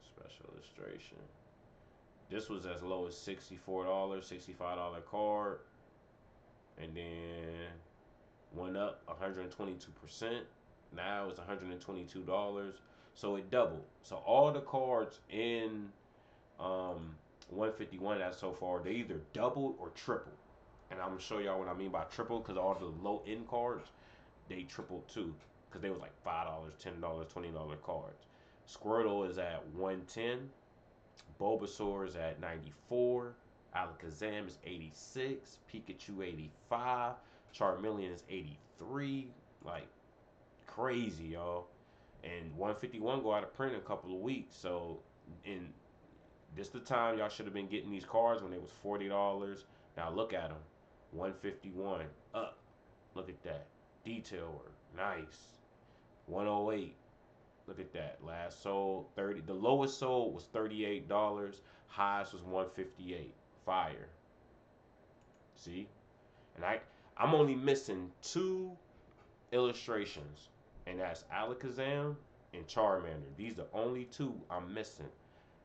A: Special illustration. This was as low as $64, $65 card. And then went up 122%. Now it's $122. So it doubled. So all the cards in 151 as so far, they either doubled or tripled. And I'm gonna show y'all what I mean by triple, because all the low end cards, they tripled too. Because they was like $5, $10, $20 cards. Squirtle is at 110. Bulbasaur is at 94. Alakazam is 86. Pikachu 85. Charmeleon is 83. 153, like crazy, y'all. And 151 go out of print in a couple of weeks. So in this the time y'all should have been getting these cards when they was $40. Now look at them, 151 up. Look at that detail work, nice. 108. Look at that. Last sold 30. The lowest sold was $38. Highest was 158. Fire. See? And I'm only missing two illustrations, and that's Alakazam and Charmander. These are the only two I'm missing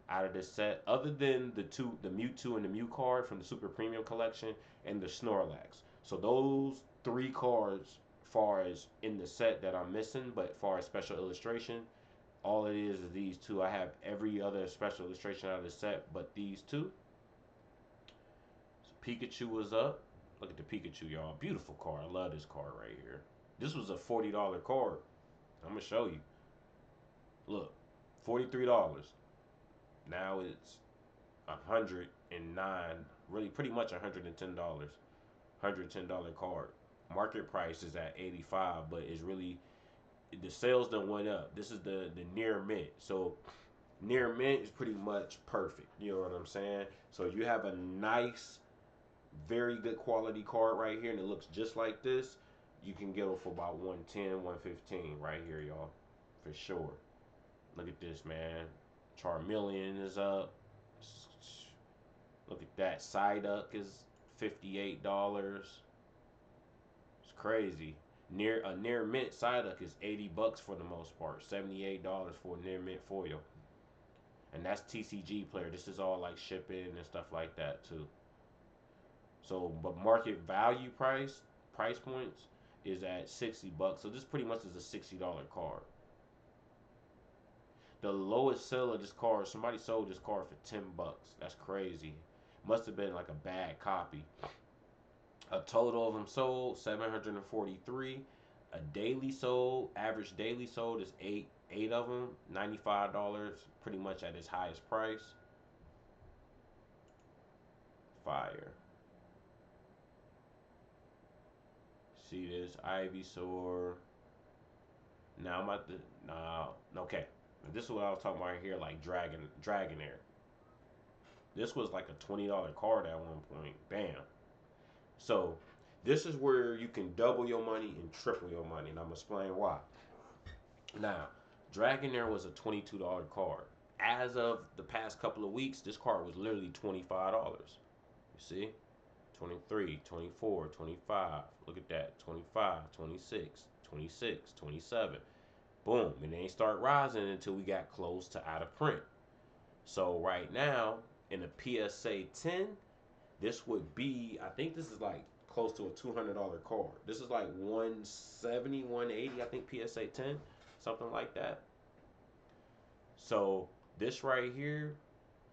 A: out of this set, other than the Mewtwo and the Mew card from the Super Premium Collection and the Snorlax. So those three cards, far as in the set that I'm missing, but far as special illustration, all it is these two. I have every other special illustration out of the set, but these two. So Pikachu was up. Look at the Pikachu, y'all. Beautiful card. I love this card right here. This was a $40 card. I'm gonna show you. Look, $43. Now it's $109. Really, pretty much $110. $110 card. Market price is at 85, but it's really the sales done went up. This is the near mint. So near mint is pretty much perfect. You know what I'm saying? So you have a nice, very good quality card right here, and it looks just like this. You can get it for about 110, 115 right here, y'all, for sure. Look at this, man. Charmeleon is up. Look at that. Psyduck is $58. It's crazy. Near mint Psyduck is $80 for the most part. $78 for a near mint foil. And that's TCG player. This is all like shipping and stuff like that too. So, but market value price points is at $60. So this pretty much is a $60 card. The lowest sale of this card, somebody sold this card for $10. That's crazy. Must have been like a bad copy. A total of them sold 743. A daily sold, average daily sold is eight of them, $95, pretty much at its highest price. Fire. See this Ivysaur. Now I'm at the okay. This is what I was talking about right here, like Dragonair. This was like a $20 card at one point. Bam. So this is where you can double your money and triple your money, and I'm gonna explain why. Now, Dragonair was a $22 card. As of the past couple of weeks, this card was literally $25. You see? 23, 24, 25. Look at that. 25, 26, 26, 27. Boom. And they ain't start rising until we got close to out of print. So right now, in the PSA 10, this would be, I think this is like close to a $200 card. This is like 170, 180, I think PSA 10, something like that. So this right here,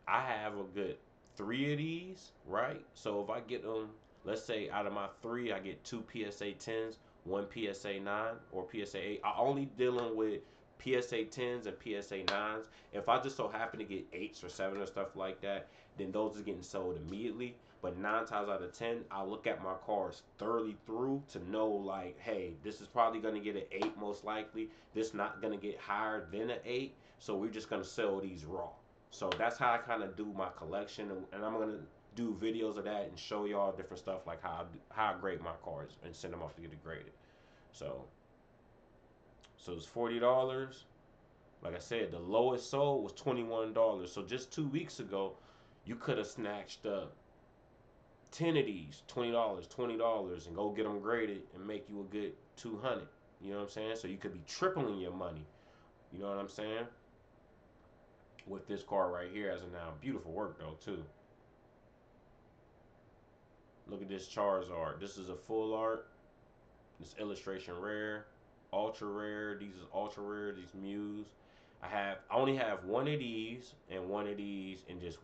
A: I have a good three of these, right? So if I get them, let's say out of my three, I get two PSA 10s, one PSA 9 or PSA 8. I only dealing with PSA 10s and PSA 9s. If I just so happen to get 8s or 7 or stuff like that, then those are getting sold immediately. But 9 times out of 10, I look at my cards thoroughly through to know, like, hey, this is probably going to get an 8 most likely. This not going to get higher than an 8. So we're just going to sell these raw. So that's how I kind of do my collection. And I'm going to do videos of that and show y'all different stuff, like how I grade my cards and send them off to get it graded. So it's $40. Like I said, the lowest sold was $21. So just 2 weeks ago, you could have snatched up 10 of these, $20, and go get them graded and make you a good 200. You know what I'm saying? So you could be tripling your money. You know what I'm saying? With this card right here as of now. Beautiful work though too. Look at this Charizard. This is a full art. This illustration rare, ultra rare. These is ultra rare. These Mews. I only have one of these and one of these, and just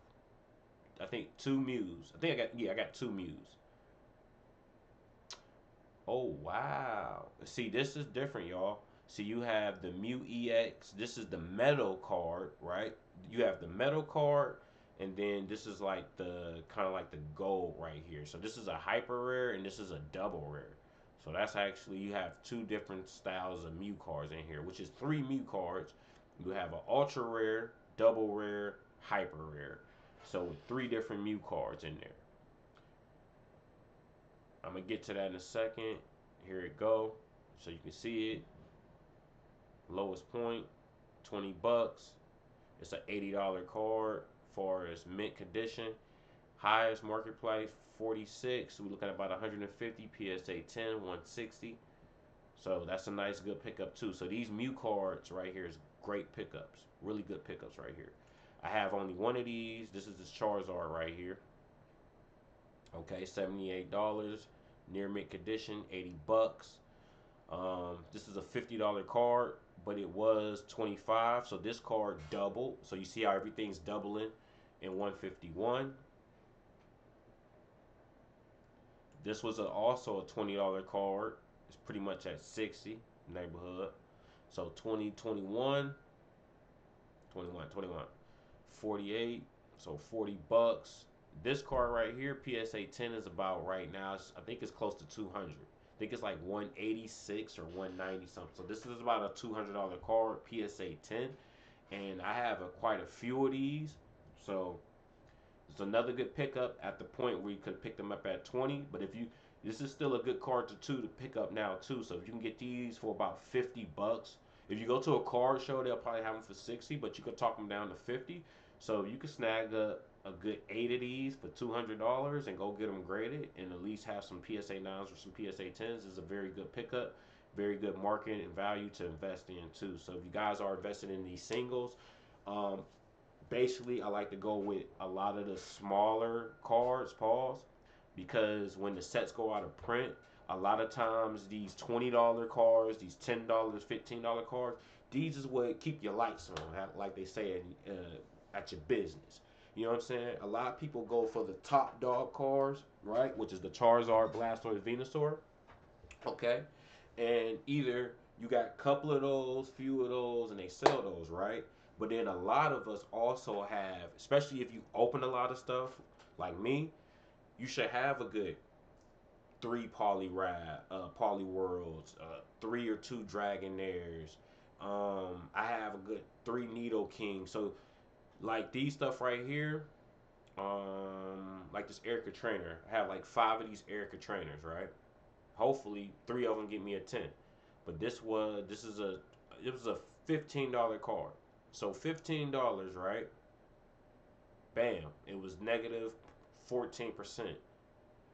A: I think two Mews. I got two Mews. Oh wow! See, this is different, y'all. See, you have the Mew EX. This is the metal card, right? You have the metal card, and then this is like the kind of like the gold right here. So this is a hyper rare, and this is a double rare. So that's actually, you have two different styles of Mew cards in here, which is three Mew cards. You have an ultra rare, double rare, hyper rare. So with three different Mew cards in there. I'm gonna get to that in a second. Here it go. So you can see it. Lowest point, 20 bucks. It's an $80 card for its mint condition. Highest market price 46. So we're looking at about 150. PSA 10, 160. So that's a nice good pickup too. So these Mew cards right here is great pickups. Really good pickups right here. I have only one of these. This is this Charizard right here. Okay, $78. Near mint condition, 80 bucks. This is a $50 card, but it was 25. So this card doubled. So you see how everything's doubling in 151. This was also a $20 card. It's pretty much at 60 neighborhood. So 20, 21, 21, 21, 48. So 40 bucks. This card right here, PSA 10 is about right now. I think it's close to 200. I think it's like 186 or 190 something. So this is about a $200 card, PSA 10, and I have quite a few of these. So it's another good pickup at the point where you could pick them up at 20. But if you, this is still a good card to pick up now too. So if you can get these for about 50 bucks, if you go to a card show, they'll probably have them for 60, but you could talk them down to 50. So you could snag a good 8 of these for $200 and go get them graded and at least have some PSA 9s or some PSA 10s. Is a very good pickup, very good market and value to invest in too. So if you guys are invested in these singles, um, basically I like to go with a lot of the smaller cards, pause, because when the sets go out of print, a lot of times these $20 cards, these $10, $15 cards, these is what keep your lights on, like they say at your business. You know what I'm saying? A lot of people go for the top dog cards, right? Which is the Charizard, Blastoise, Venusaur. Okay, and either you got a couple of those, few of those, and they sell those, right? But then a lot of us also have, especially if you open a lot of stuff, like me, you should have a good three Poly Worlds, three or two Dragonairs. I have a good three Needle King. So like these stuff right here, like this Erica Trainer, I have like five of these Erica Trainers, right? Hopefully, three of them get me a 10. But this is a it was a $15 card. So $15, right? Bam! It was negative 14%.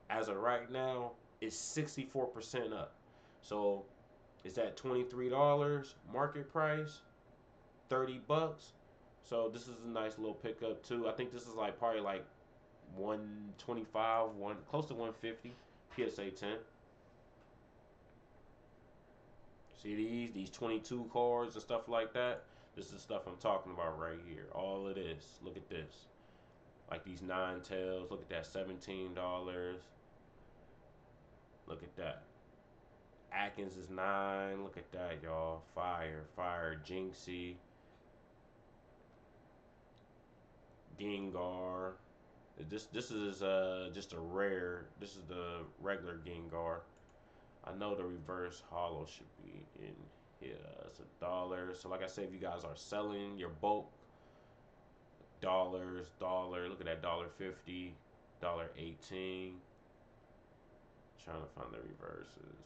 A: As of right now, it's 64% up. So it's at $23 market price, 30 bucks. So this is a nice little pickup too. I think this is like probably like 125, one close to 150 PSA 10. See these 22 cards and stuff like that. This is stuff I'm talking about right here. All of this. Look at this. Like these nine tails. Look at that, $17. Look at that. Atkins is 9. Look at that, y'all. Fire, Jinxie, Gengar. This is just a rare. This is the regular Gengar. I know the reverse hollow should be in here. It's $1. So like I said, if you guys are selling your bulk, dollar. Look at that, $1.50, $1.18. Trying to find the reverses.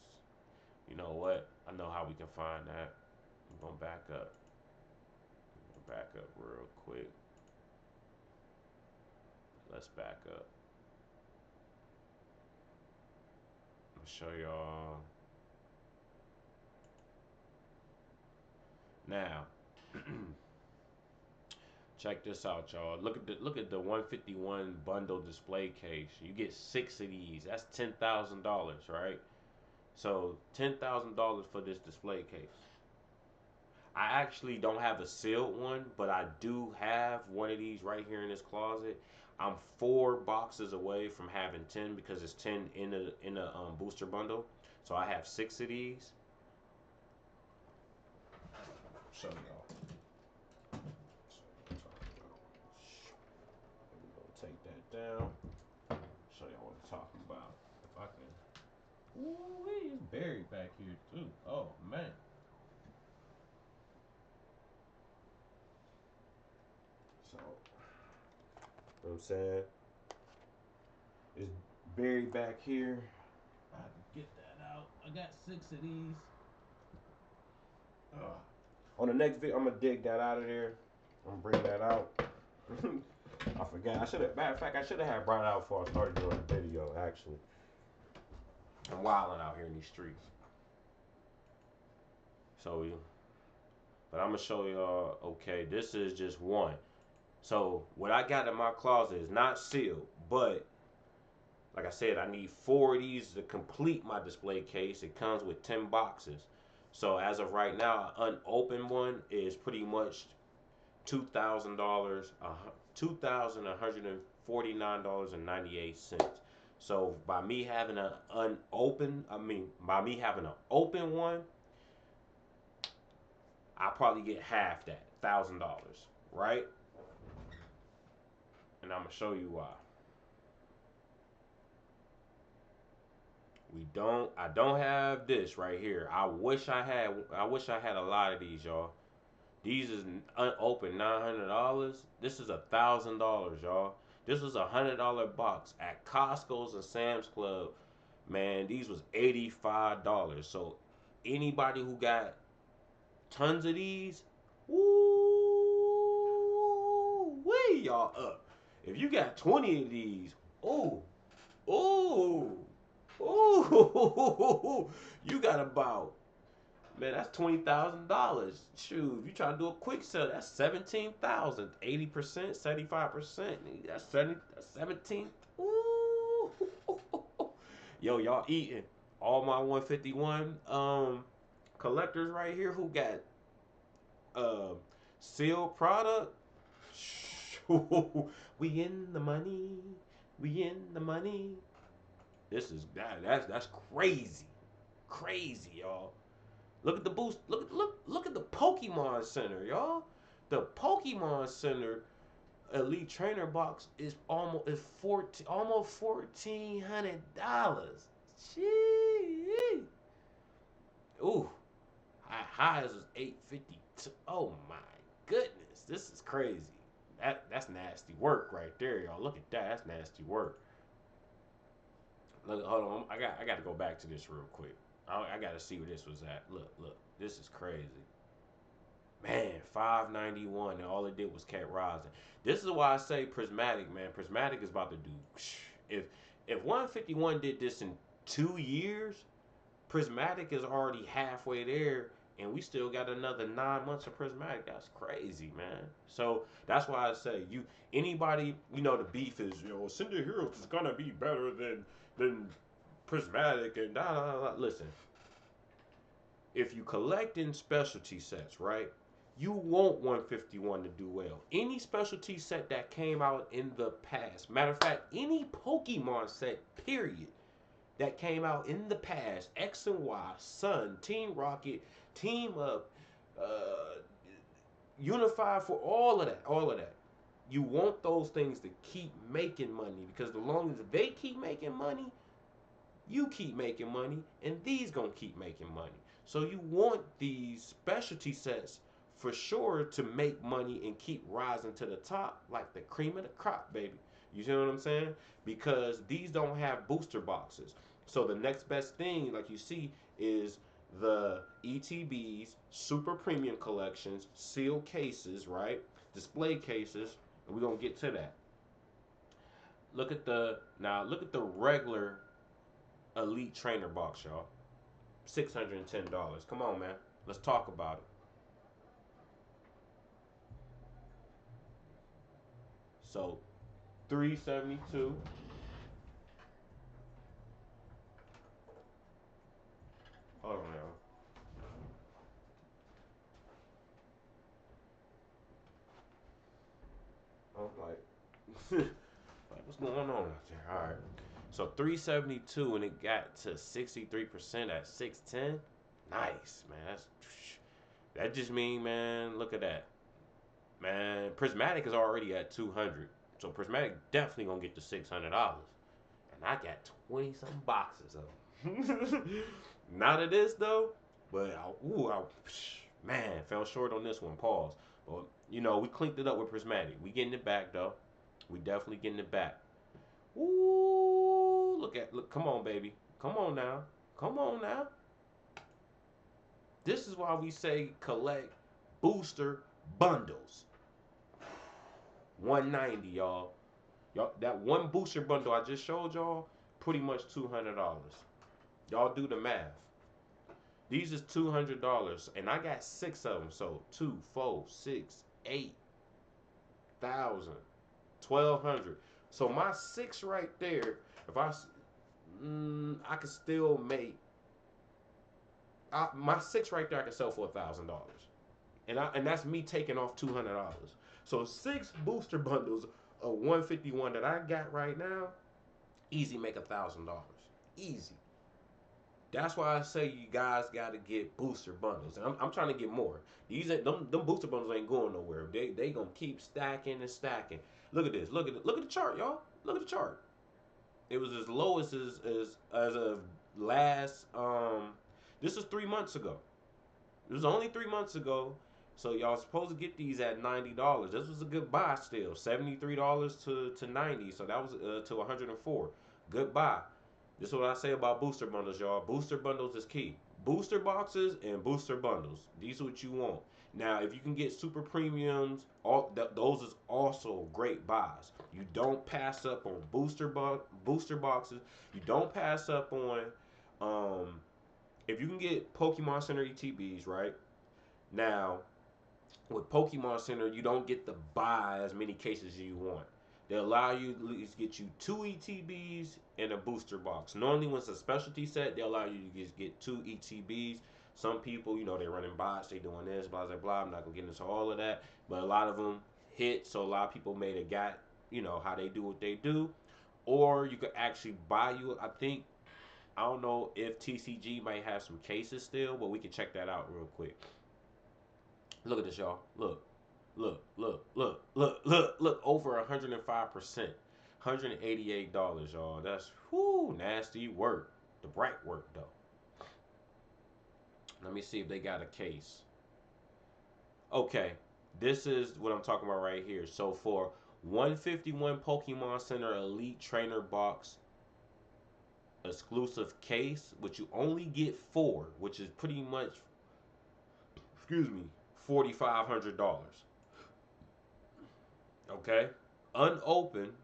A: You know what? I know how we can find that. I'm gonna back up. Back up real quick. Let's back up. I'll show y'all now. Check this out, y'all. Look at the 151 bundle display case. You get 6 of these. That's $10,000, right? So $10,000 for this display case. I actually don't have a sealed one, but I do have one of these right here in this closet. I'm 4 boxes away from having 10 because it's 10 in a booster bundle. So I have 6 of these. Show y'all. We're gonna take that down. Show y'all what I'm talking about. If I can Ooh, it's buried back here too. Oh man. So, you know what I'm saying? It's buried back here. I have to get that out. I got 6 of these. On the next video, I'm gonna dig that out of there. I'm gonna bring that out. I forgot. I should have. Matter of fact, I should have had brought it out before I started doing the video. Actually, I'm wilding out here in these streets. So, but I'm gonna show y'all. Okay, this is just one. So what I got in my closet is not sealed, but like I said, I need 4 of these to complete my display case. It comes with 10 boxes. So as of right now, an unopened one is pretty much $2,000, $2,149.98. So by me having an unopened, by me having an open one, I probably get half that, $1,000, right? And I'm gonna show you why. I don't have this right here. I wish I had a lot of these, y'all. These is unopened $900. This is $1,000, y'all. This was $100 box at Costco's and Sam's Club. Man, these was $85. So anybody who got tons of these, woo, way y'all up. If you got 20 of these, ooh, ooh, ooh, you got about, man, that's $20,000. Shoot, if you try to do a quick sell, that's 17,000. 80%, 75%. That's 70. That's 17. Ooh. Yo, y'all eating. All my 151 collectors right here who got uh sealed product. We in the money. We in the money. This is that's crazy. Crazy, y'all. Look at the boost. Look at the Pokemon Center, y'all. The Pokemon Center Elite Trainer box is almost $1,400. Gee. Ooh. High is 852. Oh my goodness. This is crazy. That's nasty work right there, y'all. Look at that. That's nasty work. Look, hold on. I got to go back to this real quick. I got to see where this was at. Look. This is crazy. Man, 591, and all it did was kept rising. This is why I say Prismatic, man. Prismatic is about to do. If 151 did this in 2 years, Prismatic is already halfway there, and we still got another 9 months of Prismatic. That's crazy, man. So that's why I say anybody, the beef is, Cinder Heroes is gonna be better than Prismatic and da da da. Listen, if you collect in specialty sets, right? You want 151 to do well. Any specialty set that came out in the past, matter of fact, any Pokemon set, period, that came out in the past, X and Y, Sun, Team Rocket, Team Up, Unified, for all of that. You want those things to keep making money, because the longer they keep making money, you keep making money, and these gonna keep making money. So you want these specialty sets for sure to make money and keep rising to the top like the cream of the crop, baby. You see what I'm saying? Because these don't have booster boxes. So the next best thing, like you see, is the ETBs, super premium collections, sealed cases, right? Display cases, and we're gonna get to that. Look at the regular Elite Trainer box, y'all. $610. Come on, man. Let's talk about it. So, 372. Hold on, y'all. I'm like, what's going on out there? All right. So 372, and it got to 63% at 610. Nice, man. That just mean, man. Look at that, man. Prismatic is already at 200, so Prismatic definitely gonna get to $600, and I got 20 some boxes of them. Not of this though, but man, fell short on this one. Pause. But you know, we clinked it up with prismatic. We getting it back though. We definitely getting it back. Ooh, look. Come on, baby. Come on now. Come on now. This is why we say collect booster bundles. 190, y'all. Y'all, that one booster bundle I just showed y'all, pretty much $200. Y'all do the math. These is $200, and I got 6 of them. So 2, 4, 6, 8,000, 1,200. So my 6 right there, if I could still make my 6 right there. I can sell for $1,000, and that's me taking off $200. So 6 booster bundles of 151 that I got right now, easy make $1,000. Easy. That's why I say you guys got to get booster bundles, and I'm trying to get more. These ain't, them booster bundles ain't going nowhere. They gonna keep stacking and stacking. Look at this. Look at the chart, y'all. Look at the chart. It was as low as of last. This was 3 months ago. It was only 3 months ago. So y'all supposed to get these at $90. This was a good buy still. $73 to 90. So that was to 104. Good buy. This is what I say about booster bundles, y'all. Booster bundles is key. Booster boxes and booster bundles. These are what you want. Now, if you can get super premiums, those is also great buys. You don't pass up on booster boxes. You don't pass up on if you can get Pokemon Center ETBs, right? Now, with Pokemon Center, you don't get to buy as many cases as you want. They allow you to at least get you 2 ETBs and a booster box. Normally, when it's a specialty set, they allow you to just get 2 ETBs. Some people, you know, they're running bots, they doing this, blah, blah, blah. I'm not going to get into all of that. But a lot of them hit, so a lot of people made a got, you know, how they do what they do. Or you could actually buy you, I don't know if TCG might have some cases still, but we can check that out real quick. Look at this, y'all. Look. Over 105%. $188, y'all. That's nasty work. The bright work, though. Let me see if they got a case. Okay, this is what I'm talking about right here. So for 151 Pokemon Center Elite Trainer Box exclusive case, which you only get 4, which is pretty much, excuse me, $4,500. Okay, unopened.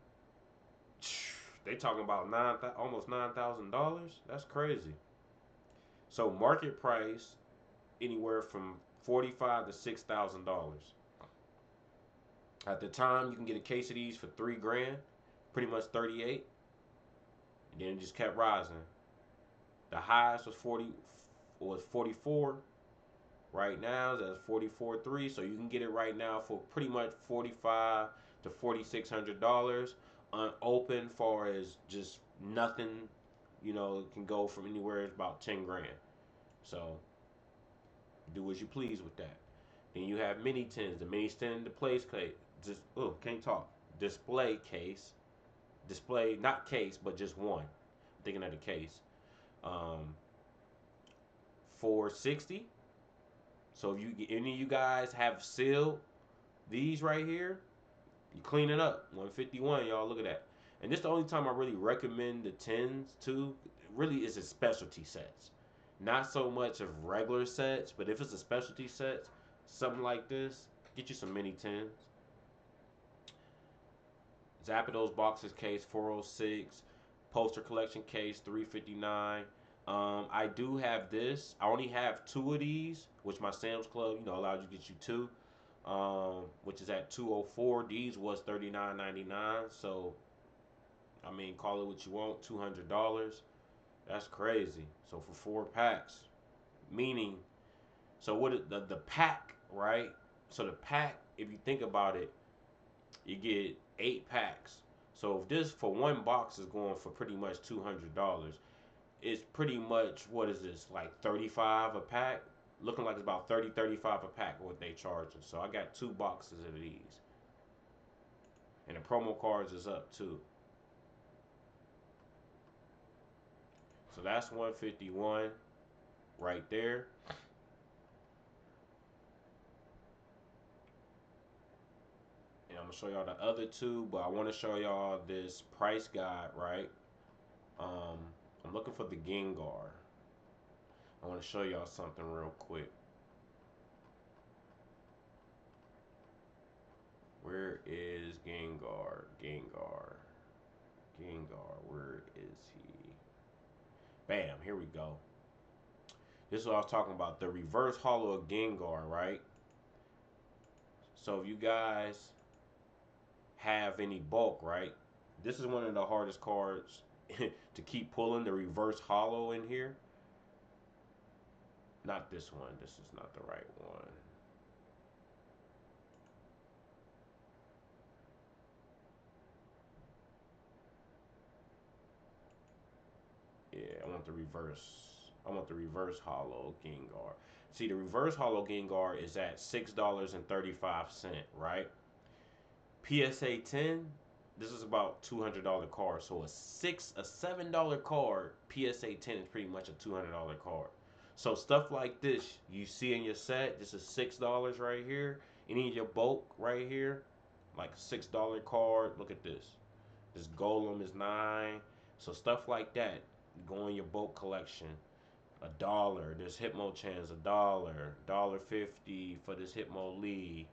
A: They talking about almost $9,000. That's crazy. So market price anywhere from 45 to $6,000. At the time, you can get a case of these for 3 grand, pretty much 38, and then it just kept rising. The highest was 44. Right now, that's 44.3. So you can get it right now for pretty much 45 to $4,600. Unopened, far as just nothing, you know, it can go from anywhere about 10 grand. So do as you please with that. Then you have mini tins. The mini tin, the place case. Just can't talk. Display case. Display, not case, but just one. I'm thinking of the case. 460. So if any of you guys have sealed these right here, you clean it up. 151, y'all. Look at that. And this is the only time I really recommend the tins too. Really, is a specialty sets. Not so much of regular sets, but if it's a specialty set, something like this, get you some mini tins. Zapdos boxes case 406, poster collection case 359. I do have this. I only have 2 of these, which my Sam's Club, you know, allows you to get you 2. Which is at 204. These was $39.99. So I mean, call it what you want. $200. That's crazy. So for 4 packs, meaning, so what the pack, right? So the pack, if you think about it, you get 8 packs. So if this for one box is going for pretty much $200, it's pretty much, what is this, like 35 a pack? Looking like it's about 35 a pack what they charging. So I got 2 boxes of these. And the promo cards is up too. So that's 151 right there. And I'm gonna show y'all the other two, but I want to show y'all this price guide, right? Um, I'm looking for the Gengar. I want to show y'all something real quick. Where is Gengar? Gengar, where is he? Bam, here we go. This is what I was talking about. The reverse hollow of Gengar, right? So if you guys have any bulk, right? This is one of the hardest cards to keep pulling, the reverse hollow in here. Not this one. This is not the right one. Yeah, I want the reverse. I want the reverse hollow Gengar. See, the reverse hollow Gengar is at $6.35, right? PSA 10, this is about $200 card. So a $7 card, PSA 10 is pretty much a $200 card. So stuff like this you see in your set, this is $6 right here. Any of your bulk right here, like a $6 card. Look at this. This golem is 9. So stuff like that go in your bulk collection. $1. This Hitmonchan's $1. $1.50 for this Hitmonlee.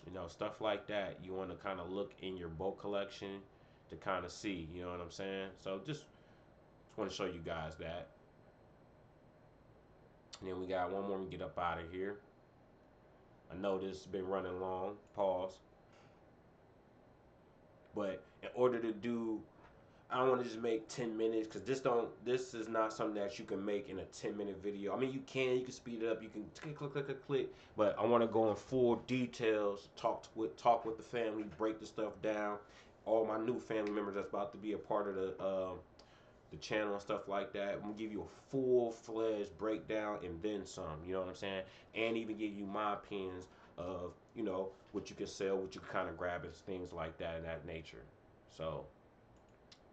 A: You know, stuff like that. You want to kind of look in your bulk collection to kind of see. You know what I'm saying? So just want to show you guys that. And then we got one more. We get up out of here. I know this has been running long. Pause. But in order to do, I don't want to just make 10 minutes because this is not something that you can make in a 10-minute video. I mean, you can speed it up, you can click, but I want to go in full details, talk with the family, break the stuff down. All my new family members that's about to be a part of the channel and stuff like that. I'm gonna give you a full-fledged breakdown and then some. You know what I'm saying? And even give you my opinions of what you can sell, what you can kind of grab, and things like that in that nature. So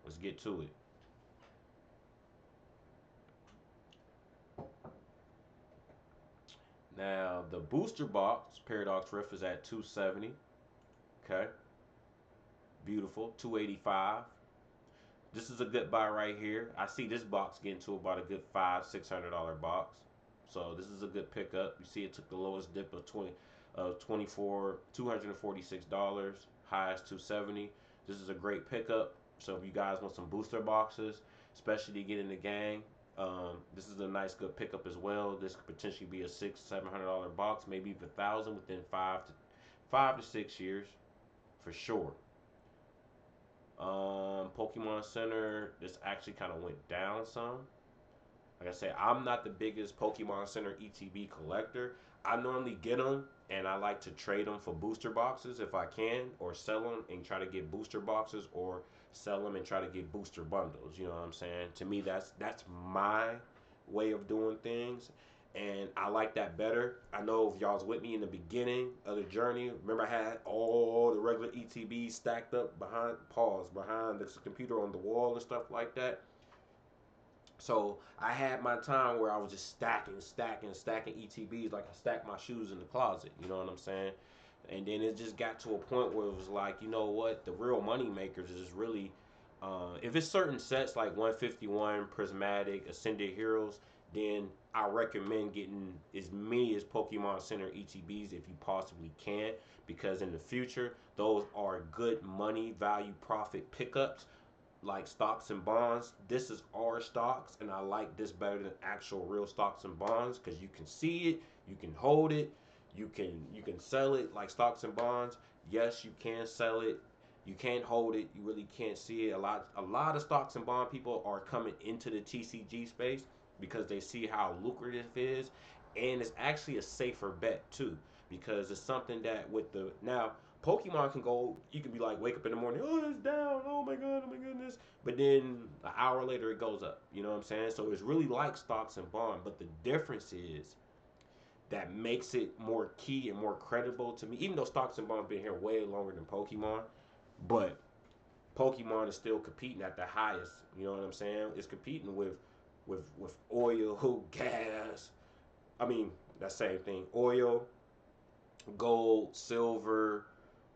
A: let's get to it. Now the booster box Paradox Rift is at 270. Okay, beautiful. 285. This is a good buy right here. I see this box getting to about a good $500-600 box. So this is a good pickup. You see it took the lowest dip of $246, highest 270. This is a great pickup. So if you guys want some booster boxes, especially to get in the gang, this is a nice good pickup as well. This could potentially be a $600-700 box, maybe even 1,000 within 5 to 6 years, for sure. Pokemon Center, this actually kind of went down some. Like I said, I'm not the biggest Pokemon Center ETB collector. I normally get them and I like to trade them for booster boxes if I can, or sell them and try to get booster boxes, or sell them and try to get booster bundles. You know what I'm saying? To me, that's my way of doing things, and I like that better. I know if y'all was with me in the beginning of the journey, remember I had all the regular ETBs stacked up behind the computer on the wall and stuff like that. So I had my time where I was just stacking ETBs like I stacked my shoes in the closet. You know what I'm saying? And then it just got to a point where it was like, you know what? The real money makers is really, if it's certain sets like 151, Prismatic, Ascended Heroes, then I recommend getting as many as Pokemon Center ETBs if you possibly can, because in the future, those are good money, value, profit pickups like stocks and bonds. This is our stocks, and I like this better than actual real stocks and bonds because you can see it, you can hold it, you can sell it like stocks and bonds. Yes, you can sell it. You can't hold it. You really can't see it. A lot of stocks and bond people are coming into the TCG space because they see how lucrative it is, and it's actually a safer bet too, because it's something that with the now Pokemon can go, you can be like, wake up in the morning, oh, it's down, oh my god, oh my goodness. But then an hour later it goes up. You know what I'm saying? So it's really like stocks and bond. But the difference is that makes it more key and more credible to me, even though stocks and bonds been here way longer than Pokemon. But Pokemon is still competing at the highest. You know what I'm saying? It's competing with with oil, gas. I mean, that same thing. Oil, gold, silver,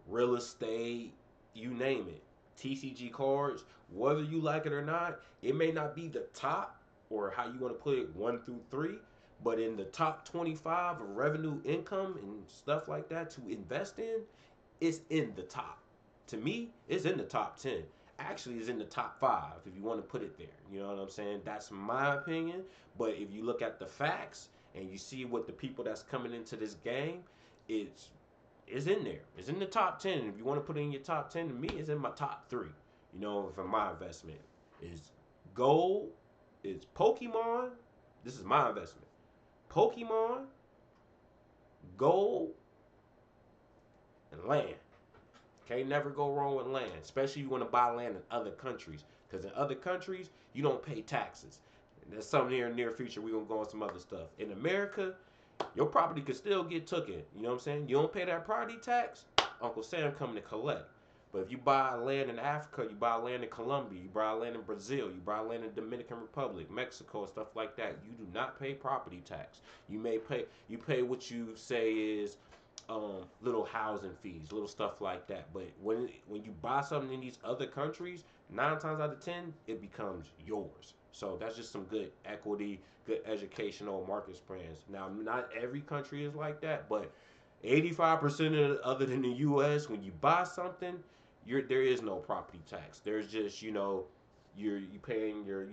A: real estate, you name it. TCG cards, whether you like it or not, it may not be the top or how you want to put it 1 through 3, but in the top 25 of revenue income and stuff like that to invest in, it's in the top. To me, it's in the top 10. Actually, it's in the top 5 if you want to put it there. You know what I'm saying? That's my opinion. But if you look at the facts and you see what the people that's coming into this game, it's it's in there. It's in the top 10. If you want to put it in your top 10, to me, it's in my top 3. You know, for my investment is gold, is Pokemon. This is my investment. Pokemon, gold, and land. Can't never go wrong with land, especially if you want to buy land in other countries. Because in other countries, you don't pay taxes. And there's some near future we're gonna go on some other stuff. In America, your property could still get taken. You know what I'm saying? You don't pay that property tax, Uncle Sam coming to collect. But if you buy land in Africa, you buy land in Colombia, you buy land in Brazil, you buy land in Dominican Republic, Mexico, stuff like that, you do not pay property tax. You pay what you say is little housing fees, little stuff like that. But when you buy something in these other countries, 9 times out of 10, it becomes yours. So that's just some good equity, good educational market plans. Now, not every country is like that, but 85% of other than the U.S., when you buy something, there is no property tax. There's just you paying your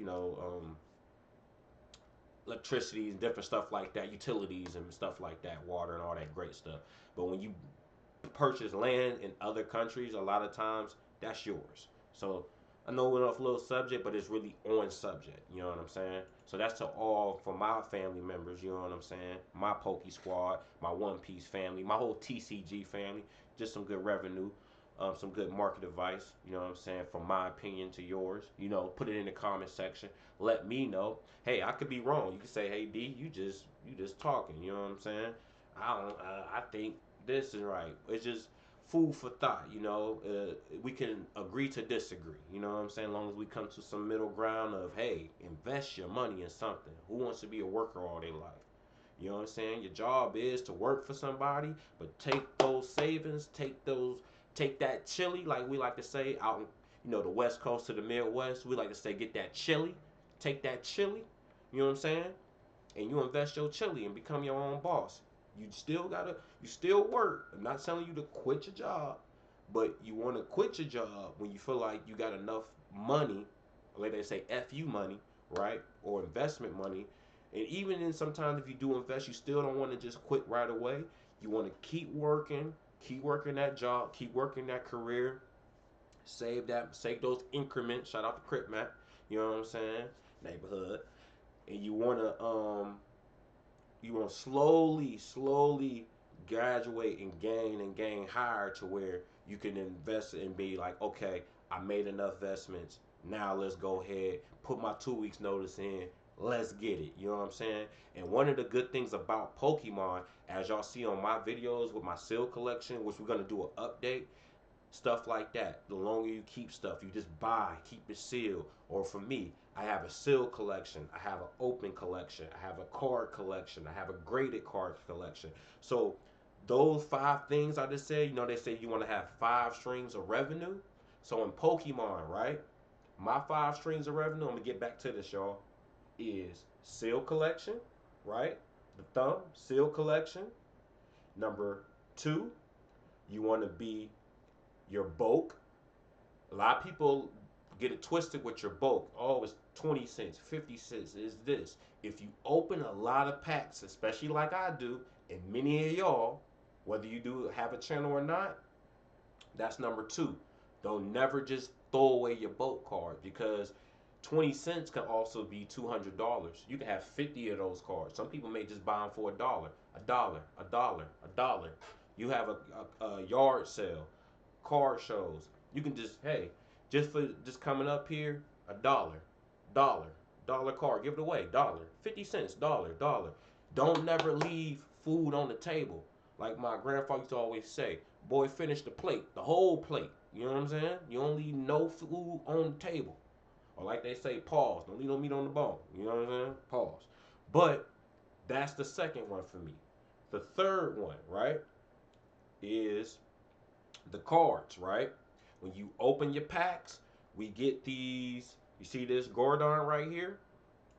A: electricity and different stuff like that, utilities and stuff like that, water and all that great stuff. But when you purchase land in other countries, a lot of times that's yours. So I know we're off a little subject, but it's really on subject. You know what I'm saying? So that's to all for my family members. You know what I'm saying? My Poke Squad, my One Piece family, my whole TCG family. Just some good revenue, some good market advice. You know what I'm saying? From my opinion to yours. You know, put it in the comment section. Let me know. Hey, I could be wrong. You can say, "Hey D, you just talking." You know what I'm saying? I don't. I think this is right. It's just food for thought. We can agree to disagree. You know what I'm saying? As long as we come to some middle ground of, hey, invest your money in something. Who wants to be a worker all their life? You know what I'm saying? Your job is to work for somebody, but take those savings, take that chili, like we like to say out in, the West Coast to the Midwest. We like to say, get that chili, take that chili. You know what I'm saying? And you invest your chili and become your own boss. You still work. I'm not telling you to quit your job, but you want to quit your job when you feel like you got enough money, like they say, FU money, right? Or investment money. And even in sometimes if you do invest, you still don't want to just quit right away. You want to keep working that job, keep working that career, save those increments. Shout out to Crip Matt. You know what I'm saying? Neighborhood. And you want to slowly graduate and gain higher to where you can invest and be like, okay, I made enough investments. Now let's go ahead, put my 2 weeks notice in. Let's get it. You know what I'm saying? And one of the good things about Pokemon, as y'all see on my videos with my seal collection, which we're gonna do an update, stuff like that. The longer you keep stuff, you just buy, keep it sealed. Or for me, I have a seal collection, I have an open collection, I have a card collection, I have a graded card collection. So those 5 things I just said, they say you want to have 5 streams of revenue. So in Pokemon, right? My 5 streams of revenue, I'm gonna get back to this, y'all, is seal collection, right? The thumb, seal collection. Number 2, you want to be your bulk. A lot of people get it twisted with your bulk. Oh, it's 20 cents, 50 cents, is this. If you open a lot of packs, especially like I do, and many of y'all, whether you do have a channel or not, that's number 2. Don't never just throw away your bulk card, because 20 cents can also be $200. You can have 50 of those cards. Some people may just buy them for $1, $1. You have a yard sale, card shows. You can just, hey, just coming up here, dollar card, give it away, dollar, 50 cents, dollar. Don't never leave food on the table. Like my grandfather used to always say, boy, finish the plate, the whole plate. You know what I'm saying? You don't leave no food on the table. Or like they say, pause. Don't leave no meat on the bone. You know what I'm saying? Pause. But that's the second one for me. The third one, right, is the cards, right? When you open your packs, we get these. You see this Gordon right here?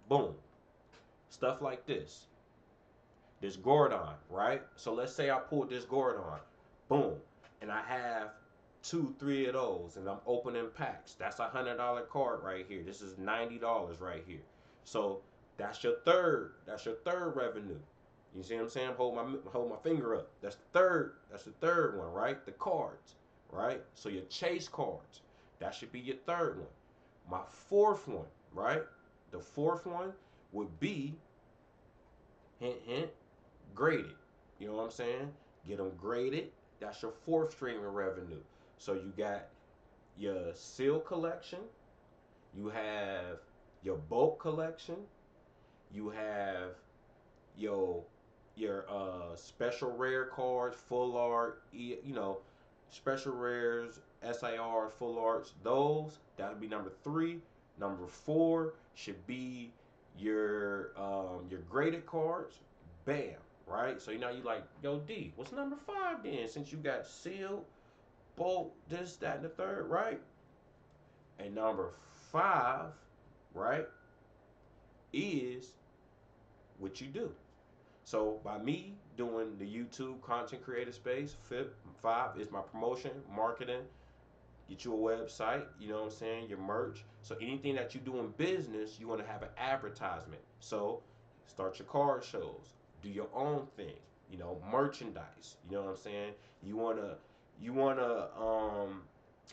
A: Boom. Stuff like this. This Gordon, right? So let's say I pulled this Gordon. Boom. And I have two, three of those, and I'm opening packs. That's $100 card right here. This is $90 right here. So that's your third. That's your third revenue. You see what I'm saying? Hold my finger up. That's the third. That's the third one, right? The cards, right? So your chase cards. That should be your third one. My fourth one, right? The fourth one would be, hint hint, graded. You know what I'm saying? Get them graded. That's your fourth stream of revenue. So you got your seal collection, you have your bulk collection, you have your special rare cards, full art, special rares, SIR, full arts. Those that would be number three. Number four should be your graded cards. Bam, right? So you like, yo D, what's number five then? Since you got sealed, bulk, this, that, and the third, right? And number five, right, is what you do. So by me doing the YouTube content creator space, five is my promotion, marketing, get you a website, you know what I'm saying, your merch. So anything that you do in business, you want to have an advertisement. So start your card shows, do your own thing, merchandise, you know what I'm saying? You wanna you wanna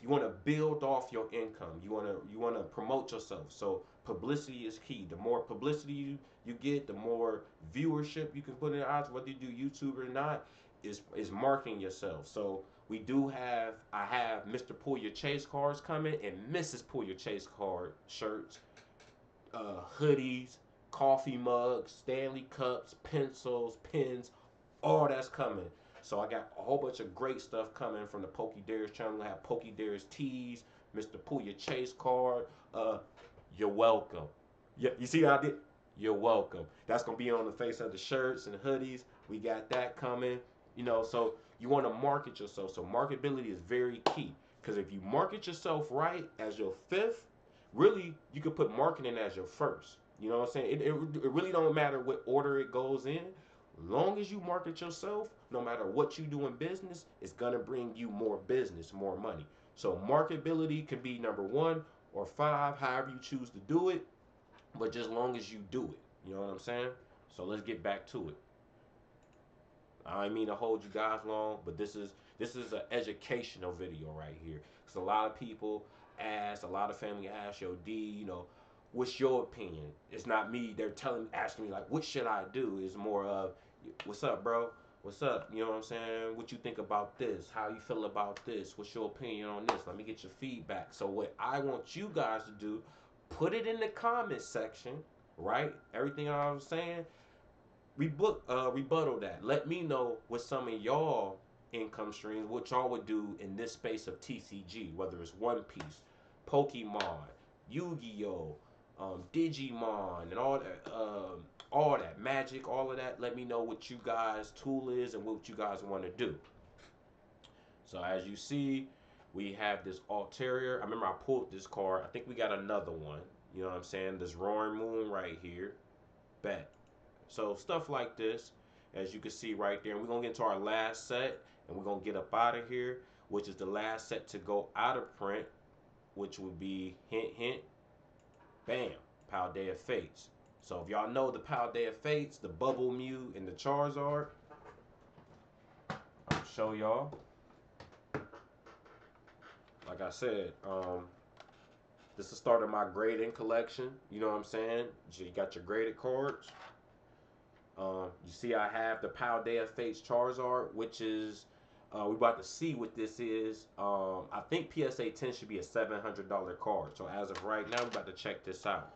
A: you wanna build off your income. You wanna promote yourself. So publicity is key. The more publicity you get, the more viewership you can put in the odds, whether you do YouTube or not, is marketing yourself. So I have Mr. Pull Your Chase cards coming and Mrs. Pull Your Chase card shirts, hoodies, coffee mugs, Stanley cups, pencils, pens, all that's coming. So I got a whole bunch of great stuff coming from the Pokédares channel. I have Pokédares tees, Mr. Pull Your Chase card. You're welcome. Yeah, you see how I did? You're welcome. That's gonna be on the face of the shirts and hoodies. We got that coming. So you want to market yourself. So marketability is very key. Because if you market yourself right as your fifth, really you could put marketing as your first. You know what I'm saying? It really don't matter what order it goes in. Long as you market yourself, no matter what you do in business, it's gonna bring you more business, more money. So marketability can be number one or five, however you choose to do it, but just long as you do it. You know what I'm saying? So let's get back to it. I don't mean to hold you guys long, but this is an educational video right here. Because a lot of people ask, a lot of family ask, yo D, what's your opinion? It's not me. They're asking me like, what should I do? It's more of, what's up, bro? What's up? You know what I'm saying? What you think about this? How you feel about this? What's your opinion on this? Let me get your feedback. So what I want you guys to do, put it in the comment section, right? Everything I'm saying, rebuttal that. Let me know what some of y'all income streams, what y'all would do in this space of TCG, whether it's One Piece, Pokemon, Yu-Gi-Oh, Digimon, and all that Magic, all of that. Let me know what you guys' tool is and what you guys want to do. So as you see, we have this Altaria. I remember I pulled this card. I think we got another one. You know what I'm saying? This Roaring Moon right here. Bet. So stuff like this, as you can see right there. And we're going to get into our last set, and we're going to get up out of here, which is the last set to go out of print, which would be, hint, hint, bam, Paldea Fates. So if y'all know the Paldea Fates, the Bubble Mew, and the Charizard, I'll show y'all. Like I said, this is the start of my grading collection. You know what I'm saying? So you got your graded cards. You see I have the Paldea Fates Charizard, which is, we're about to see what this is. I think PSA 10 should be a $700 card. So as of right now, we're about to check this out.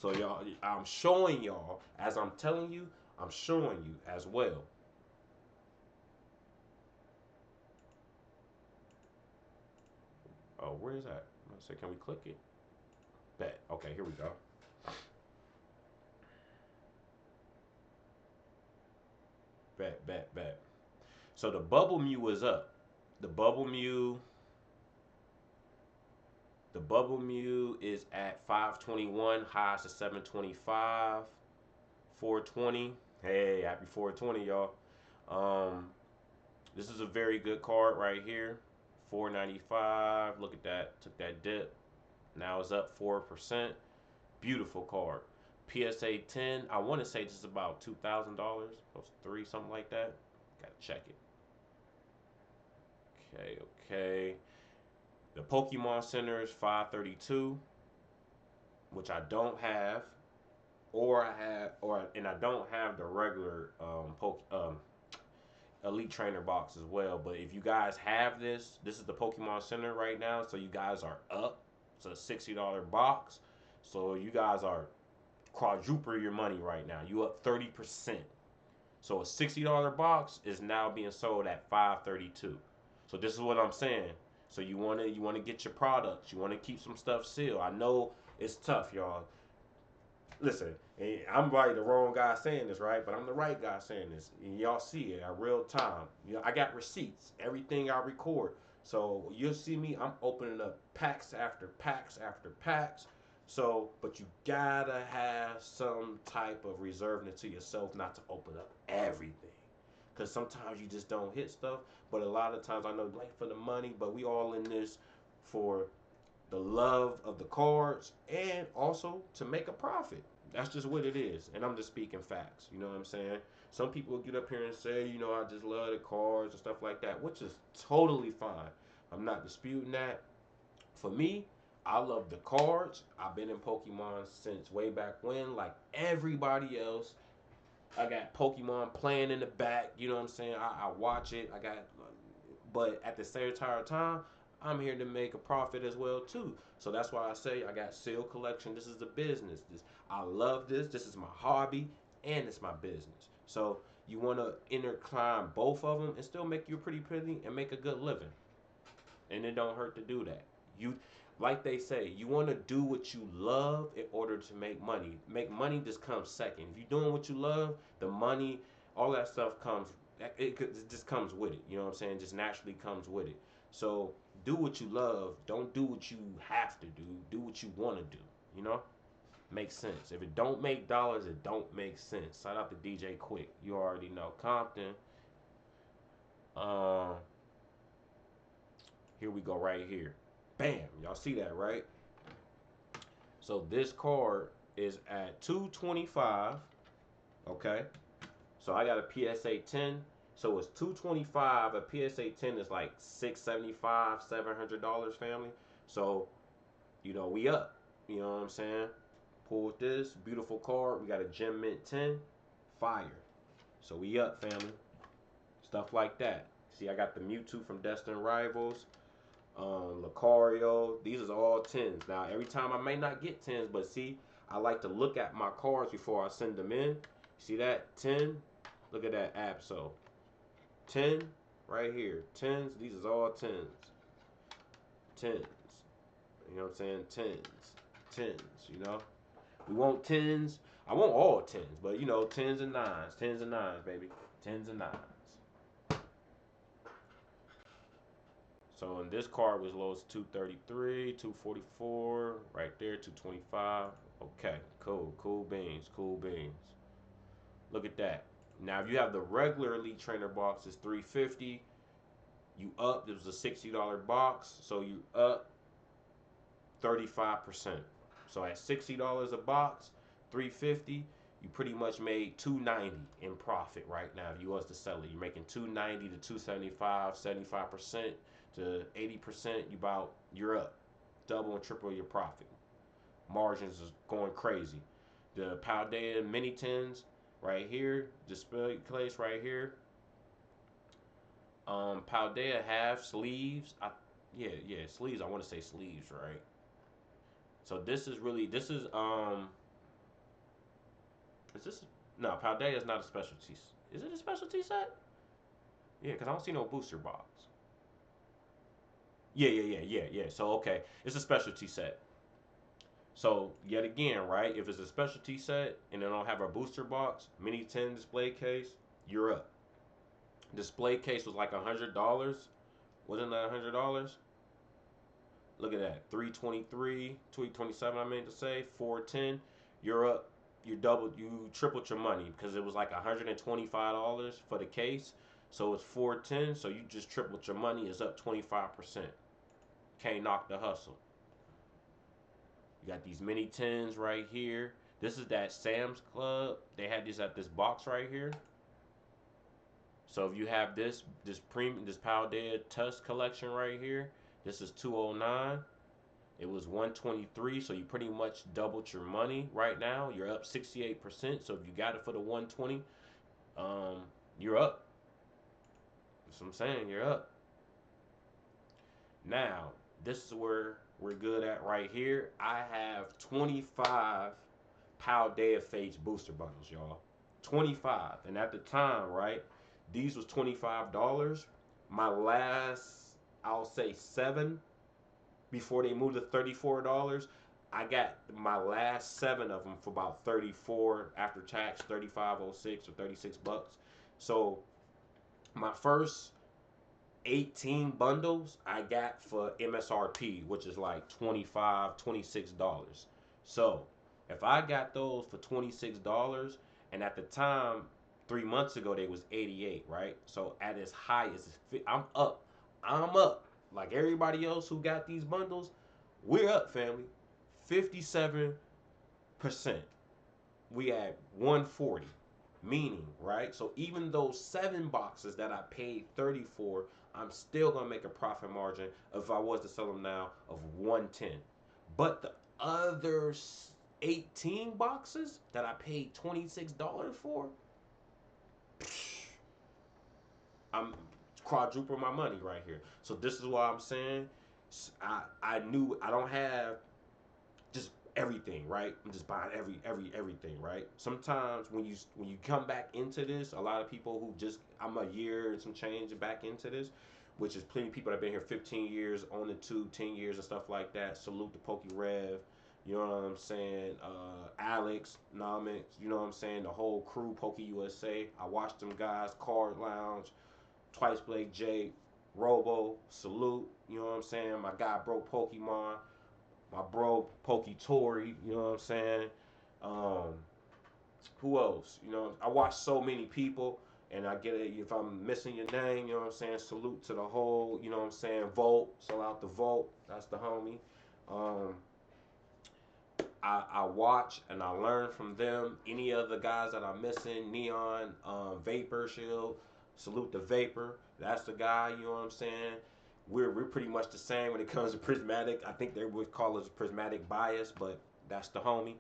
A: So y'all, I'm showing y'all, as I'm telling you, I'm showing you as well. Oh, where is that? I'm gonna say, can we click it? Bet. Okay, here we go. Bet, bet, bet. So the bubble Mew is up. The bubble Mew, the bubble Mew is at 521, highs to 725, 420. Hey, happy 420, y'all. Um, this is a very good card right here. 495. Look at that. Took that dip. Now it's up 4%. Beautiful card. PSA 10. I want to say this is about $2,000. Close to three, something like that. Gotta check it. Okay, okay. The Pokemon Center is 532, which I don't have, or I have, or and I don't have the regular Elite Trainer box as well. But if you guys have this is the Pokemon Center right now, so you guys are up. It's a $60 box, so you guys are quadruple your money right now. You up 30%. So a $60 box is now being sold at 532. So this is what I'm saying. So you wanna get your products. You wanna keep some stuff sealed. I know it's tough, y'all. Listen, I'm probably the wrong guy saying this, right? But I'm the right guy saying this. And y'all see it at real time. I got receipts, everything I record. So you'll see me, I'm opening up packs after packs after packs. So, but you gotta have some type of reservedness to yourself not to open up everything. Because sometimes you just don't hit stuff. But a lot of times I know like for the money, but we all in this for the love of the cards and also to make a profit. That's just what it is. And I'm just speaking facts. You know what I'm saying? Some people get up here and say, I just love the cards and stuff like that, which is totally fine. I'm not disputing that. For me, I love the cards. I've been in Pokemon since way back when, like everybody else. I got Pokemon playing in the back. You know what I'm saying? I watch it. But at the same time, I'm here to make a profit as well too. So that's why I say I got seal collection. This is the business. I love this. This is my hobby and it's my business. So you want to intertwine both of them and still make you pretty and make a good living. And it don't hurt to do that. You like they say, you want to do what you love in order to make money. Make money just comes second. If you're doing what you love, the money, all that stuff comes. It just comes with it. You know what I'm saying? Just naturally comes with it. So do what you love. Don't do what you have to do. Do what you want to do. You know? Makes sense. If it don't make dollars, it don't make sense. Shout out to DJ Quick. You already know Compton. Um, Here we go right here. Bam. Y'all see that, right? So this card is at 225. Okay. So I got a PSA 10. So it's 225. A PSA 10 is like $675, $700, family. So, we up. You know what I'm saying? Pulled this beautiful card. We got a Gem Mint 10. Fire. So we up, family. Stuff like that. See, I got the Mewtwo from Destined Rivals. Lucario. These are all 10s. Now, every time I may not get 10s, but see, I like to look at my cards before I send them in. See that? 10. Look at that Absol. 10 right here. 10s. These is all 10s. 10s. You know what I'm saying? 10s. 10s, We want 10s. I want all 10s, but 10s and 9s. 10s and 9s, baby. 10s and 9s. So in this card was low as 233, 244, right there, 225. Okay, cool, cool beans, cool beans. Look at that. Now if you have the regular Elite Trainer box, it's 350. You up, it was a $60 box, so you up 35%. So at $60 a box, 350, you pretty much made 290 in profit right now. If you was to sell it, you're making 290 to 275, 75% to 80%. You're up, double and triple your profit. Margins is going crazy. The Paldea mini tins right here, display case right here. Paldea have sleeves. Yeah, sleeves. I want to say sleeves, right? So this is this no, Paldea is not a specialty. Is it a specialty set? Yeah, because I don't see no booster box. Yeah. So okay, it's a specialty set. So yet again, right? If it's a specialty set and they don't have a booster box, mini 10 display case, you're up. Display case was like $100. Wasn't that $100? Look at that. 323, 227 I meant to say, 410. You're up. You tripled your money because it was like $125 for the case. So it's 410. So you just tripled your money. It's up 25%. Can't knock the hustle. You got these mini tins right here. This is that Sam's Club. They had these at this box right here. So if you have this Paldea Tusk collection right here, this is 209. It was 123, so you pretty much doubled your money right now. You're up 68%. So if you got it for the 120, you're up. That's what I'm saying. You're up. Now, this is where we're good at right here. I have 25 Paldea Face booster bundles, y'all. 25. And at the time, right, these was $25. My last, I'll say 7 before they moved to $34. I got my last 7 of them for about 34 after tax, 35.06 or 36 bucks. So my first 18 bundles I got for MSRP, which is like $25, $26. So if I got those for $26, and at the time 3 months ago they was 88, right? So at its highest, I'm up. I'm up. Like everybody else who got these bundles, we're up, family. 57%. We at 140. Meaning, right? So even those 7 boxes that I paid 30 for, I'm still gonna make a profit margin if I was to sell them now of 110. But the other 18 boxes that I paid $26 for, I'm quadruple my money right here. So this is why I'm saying I knew I don't have just everything, right? I'm just buying everything, right? Sometimes when you come back into this, a lot of people who just I'm a year and some change back into this, which is plenty of people that have been here 15 years on the tube, 10 years and stuff like that. Salute to Pokey Rev, you know what I'm saying? Alex, Namik, you know what I'm saying? The whole crew, Pokey USA. I watched them guys, Card Lounge, Twice Blake J, Robo, salute, you know what I'm saying? My guy Broke Pokemon, my bro Pokey Tory, you know what I'm saying? Um, who else? You know, I watch so many people, and I get it. If I'm missing your name, you know what I'm saying? Salute to the whole, you know what I'm saying? Volt, sell out the Volt. That's the homie. Um, I watch and I learn from them. Any other guys that I'm missing, Neon, Vapor Shield, salute the Vapor. That's the guy, you know what I'm saying? We're pretty much the same when it comes to prismatic. I think they would call us prismatic bias, but that's the homie.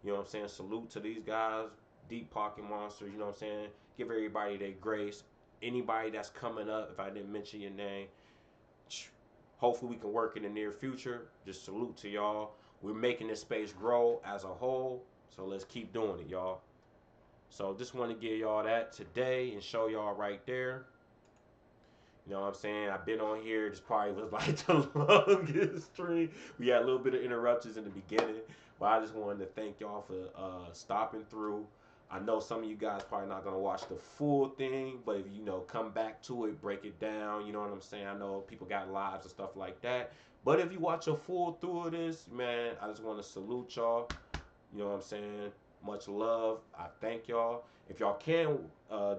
A: You know what I'm saying? Salute to these guys, Deep Pocket Monster, you know what I'm saying? Give everybody their grace. Anybody that's coming up, if I didn't mention your name, hopefully we can work in the near future. Just salute to y'all. We're making this space grow as a whole, so let's keep doing it, y'all. So just want to give y'all that today and show y'all right there. You know what I'm saying? I've been on here. This probably was like the longest stream. We had a little bit of interruptions in the beginning, but I just wanted to thank y'all for stopping through. I know some of you guys probably not gonna watch the full thing, but if you know, come back to it, break it down. You know what I'm saying? I know people got lives and stuff like that, but if you watch a full through of this, man, I just want to salute y'all. You know what I'm saying? Much love. I thank y'all. If y'all can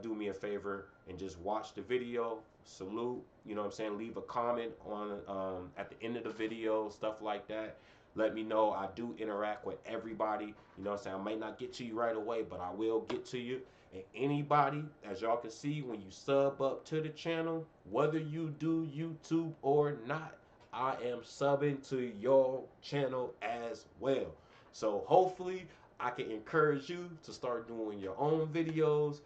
A: do me a favor and just watch the video, salute. You know what I'm saying? Leave a comment on at the end of the video, stuff like that. Let me know. I do interact with everybody. You know what I'm saying? I might not get to you right away, but I will get to you. And anybody, as y'all can see, when you sub up to the channel, whether you do YouTube or not, I am subbing to your channel as well. So hopefully I can encourage you to start doing your own videos.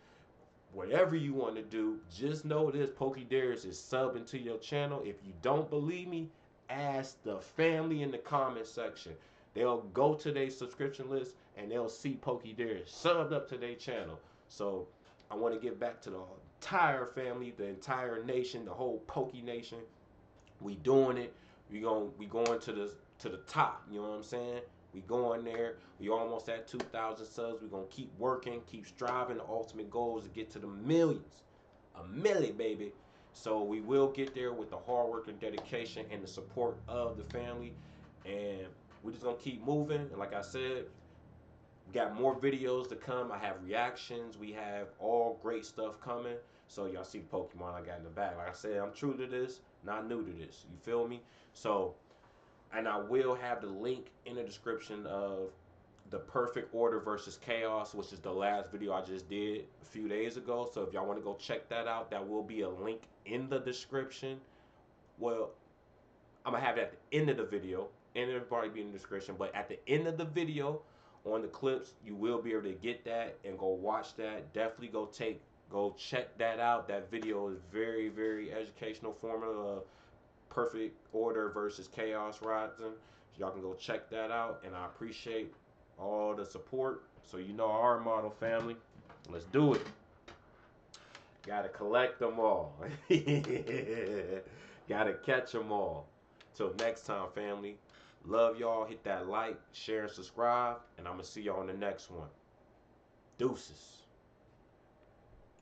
A: Whatever you want to do, just know this, Pokéderis is subbing to your channel. If you don't believe me, ask the family in the comment section. They'll go to their subscription list and they'll see Pokéderis subbed up to their channel. So I want to give back to the entire family, the entire nation, the whole Poké Nation. We doing it. We going to the top. You know what I'm saying? We going there. We almost at 2,000 subs. We gonna keep working, keep striving. The ultimate goal is to get to the millions, a million, baby. So we will get there with the hard work and dedication and the support of the family, and we're just gonna keep moving. And like I said, we got more videos to come. I have reactions. We have all great stuff coming. So y'all see the Pokemon I got in the back. Like I said, I'm true to this, not new to this. You feel me? So, and I will have the link in the description of the perfect order versus chaos, which is the last video I just did a few days ago. So if y'all want to go check that out, that will be a link in the description. Well, I'm gonna have it at the end of the video, and it'll probably be in the description. But at the end of the video, on the clips, you will be able to get that and go watch that. Definitely go check that out. That video is very, very educational formula of perfect order versus chaos rising. Y'all can go check that out, and I appreciate all the support. So you know our model, family. Let's do it. Gotta collect them all. Gotta catch them all. Till next time, family. Love y'all. Hit that like, share, and subscribe. And I'm going to see y'all on the next one. Deuces.